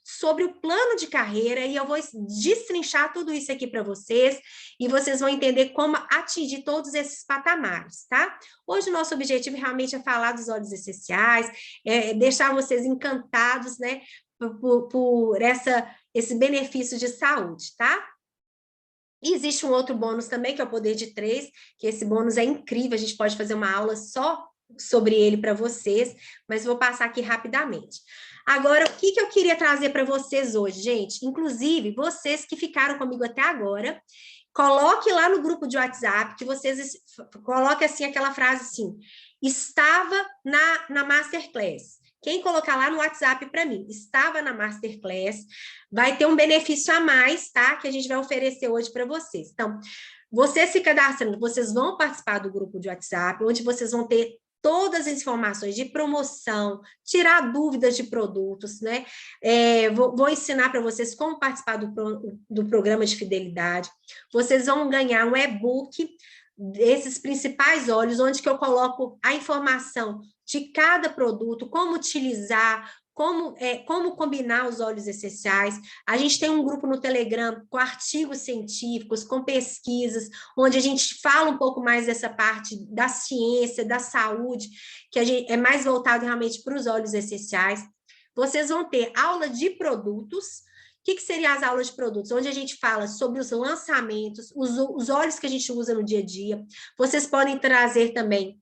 S2: sobre o plano de carreira e eu vou destrinchar tudo isso aqui para vocês e vocês vão entender como atingir todos esses patamares, tá? Hoje o nosso objetivo realmente é falar dos óleos essenciais, deixar vocês encantados, né, por esse benefício de saúde, tá? E existe um outro bônus também, que é o Poder de 3, que esse bônus é incrível, a gente pode fazer uma aula só sobre ele para vocês, mas vou passar aqui rapidamente. Agora, o que eu queria trazer para vocês hoje, gente? Inclusive, vocês que ficaram comigo até agora, coloque lá no grupo de WhatsApp, que vocês coloquem assim aquela frase assim, estava na Masterclass. Quem colocar lá no WhatsApp para mim, estava na Masterclass, vai ter um benefício a mais, tá? Que a gente vai oferecer hoje para vocês. Então, vocês se cadastrando, vocês vão participar do grupo de WhatsApp, onde vocês vão ter todas as informações de promoção, tirar dúvidas de produtos, né? Vou ensinar para vocês como participar do programa de fidelidade. Vocês vão ganhar um e-book desses principais óleos, onde que eu coloco a informação de cada produto, como utilizar, como combinar os óleos essenciais. A gente tem um grupo no Telegram com artigos científicos, com pesquisas, onde a gente fala um pouco mais dessa parte da ciência, da saúde, que é mais voltado realmente para os óleos essenciais. Vocês vão ter aula de produtos. O que seriam as aulas de produtos? Onde a gente fala sobre os lançamentos, os óleos que a gente usa no dia a dia. Vocês podem trazer também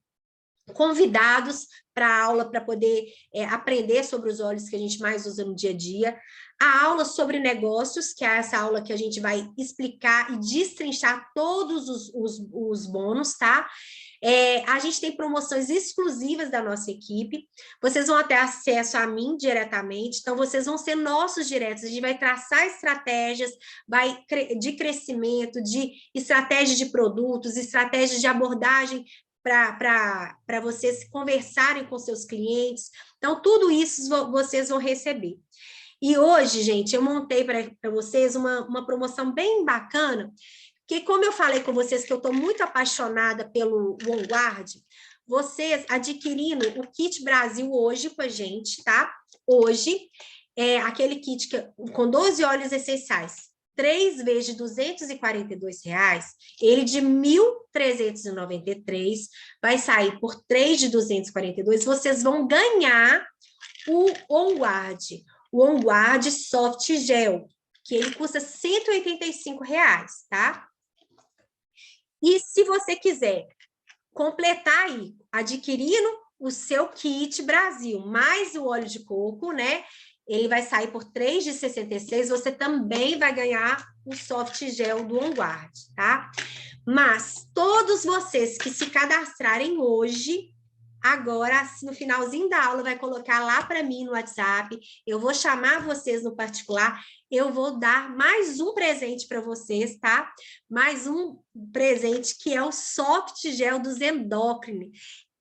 S2: convidados para a aula, para poder aprender sobre os óleos que a gente mais usa no dia a dia. A aula sobre negócios, que é essa aula que a gente vai explicar e destrinchar todos os bônus, tá? A gente tem promoções exclusivas da nossa equipe, vocês vão ter acesso a mim diretamente, então vocês vão ser nossos diretos, a gente vai traçar estratégias de crescimento, de estratégia de produtos, estratégias de abordagem para vocês conversarem com seus clientes. Então, tudo isso vocês vão receber. E hoje, gente, eu montei para vocês uma promoção bem bacana, que como eu falei com vocês que eu estou muito apaixonada pelo OneGuard, vocês adquirindo o Kit Brasil hoje com a gente, tá? Hoje, aquele kit com 12 óleos essenciais, 3 vezes de R$242, ele de R$1.393 vai sair por 3 de 242, vocês vão ganhar o OneGuard Soft Gel, que ele custa R$185, tá? E se você quiser completar aí, adquirindo o seu kit Brasil, mais o óleo de coco, né? Ele vai sair por 3 de 66, você também vai ganhar o soft gel do OneGuard, tá? Mas todos vocês que se cadastrarem hoje, agora, no finalzinho da aula, vai colocar lá para mim no WhatsApp, eu vou chamar vocês no particular, eu vou dar mais um presente para vocês, tá? Mais um presente que é o soft gel dos Zendocrine.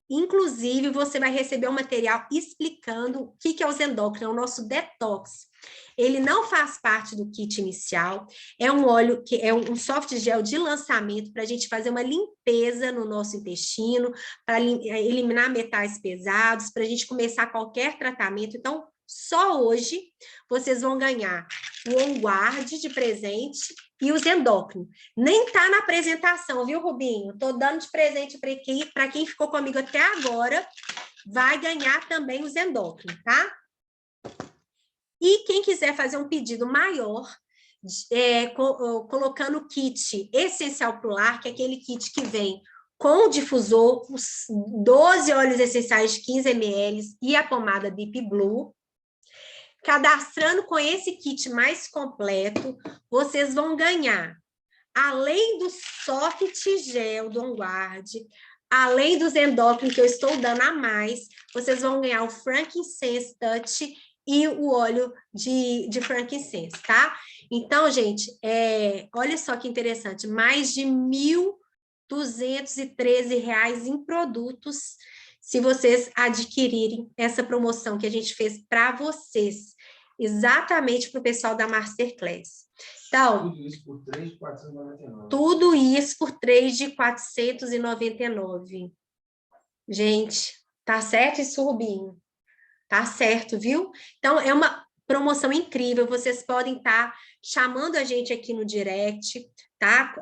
S2: Inclusive, você vai receber um material explicando o que é o Zendocrine, é o nosso detox. Ele não faz parte do kit inicial, é um óleo que é um soft gel de lançamento para a gente fazer uma limpeza no nosso intestino, para eliminar metais pesados, para a gente começar qualquer tratamento. Então, só hoje vocês vão ganhar o OneGuard de presente e os endócrinos. Nem tá na apresentação, viu, Rubinho? Tô dando de presente para quem ficou comigo até agora, vai ganhar também os endócrinos, tá? E quem quiser fazer um pedido maior, colocando o kit essencial pro lar, que é aquele kit que vem com o difusor, os 12 óleos essenciais de 15 ml e a pomada Deep Blue, cadastrando com esse kit mais completo, vocês vão ganhar, além do soft gel do OneGuard, além dos endócrinos que eu estou dando a mais, vocês vão ganhar o Frankincense Touch e o óleo de frankincense, tá? Então, gente, olha só que interessante, mais de R$1.213 em produtos, se vocês adquirirem essa promoção que a gente fez para vocês, exatamente para o pessoal da Masterclass. Então,
S3: tudo isso por 3 de 499.
S2: Tudo isso por 3 de 499. Gente, tá certo isso, Rubinho? Tá certo, viu? Então, é uma promoção incrível, vocês podem estar chamando a gente aqui no direct, tá?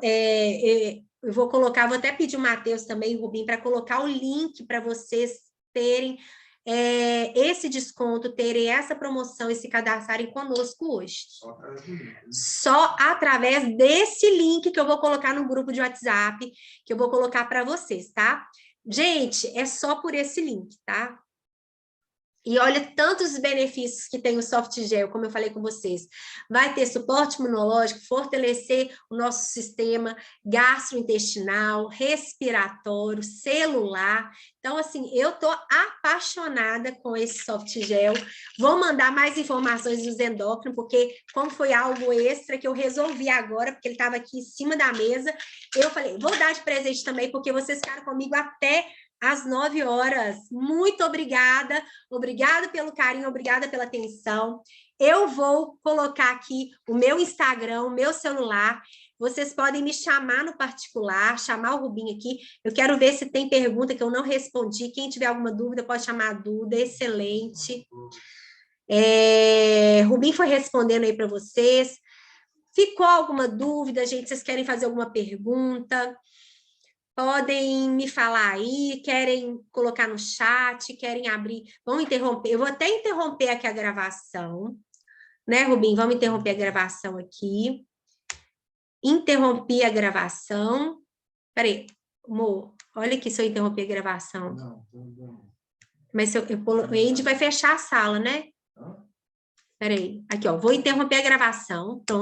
S2: Eu vou até pedir o Matheus também, o Rubinho, para colocar o link para vocês terem esse desconto, terem essa promoção e se cadastrarem conosco hoje.
S3: Só através do link, né?
S2: Só através desse link que eu vou colocar no grupo de WhatsApp, que eu vou colocar para vocês, tá? Gente, é só por esse link, tá? E olha tantos benefícios que tem o Softgel, como eu falei com vocês. Vai ter suporte imunológico, fortalecer o nosso sistema gastrointestinal, respiratório, celular. Então, assim, eu tô apaixonada com esse Softgel. Vou mandar mais informações dos endócrinos, porque como foi algo extra que eu resolvi agora, porque ele estava aqui em cima da mesa, eu falei, vou dar de presente também, porque vocês ficaram comigo até às 9 horas. Muito obrigada. Obrigada pelo carinho, obrigada pela atenção. Eu vou colocar aqui o meu Instagram, o meu celular. Vocês podem me chamar no particular, chamar o Rubinho aqui. Eu quero ver se tem pergunta que eu não respondi. Quem tiver alguma dúvida, pode chamar a Duda. Excelente. Rubinho foi respondendo aí para vocês. Ficou alguma dúvida, gente? Vocês querem fazer alguma pergunta? Podem me falar aí, querem colocar no chat, querem abrir, vão interromper. Eu vou até interromper aqui a gravação, né, Rubinho? Vamos interromper a gravação aqui. Interrompi a gravação. Peraí, amor, olha aqui se eu interromper a gravação.
S3: Não.
S2: Mas se o Andy vai fechar a sala, né? Peraí, aqui, ó, vou interromper a gravação. Pronto.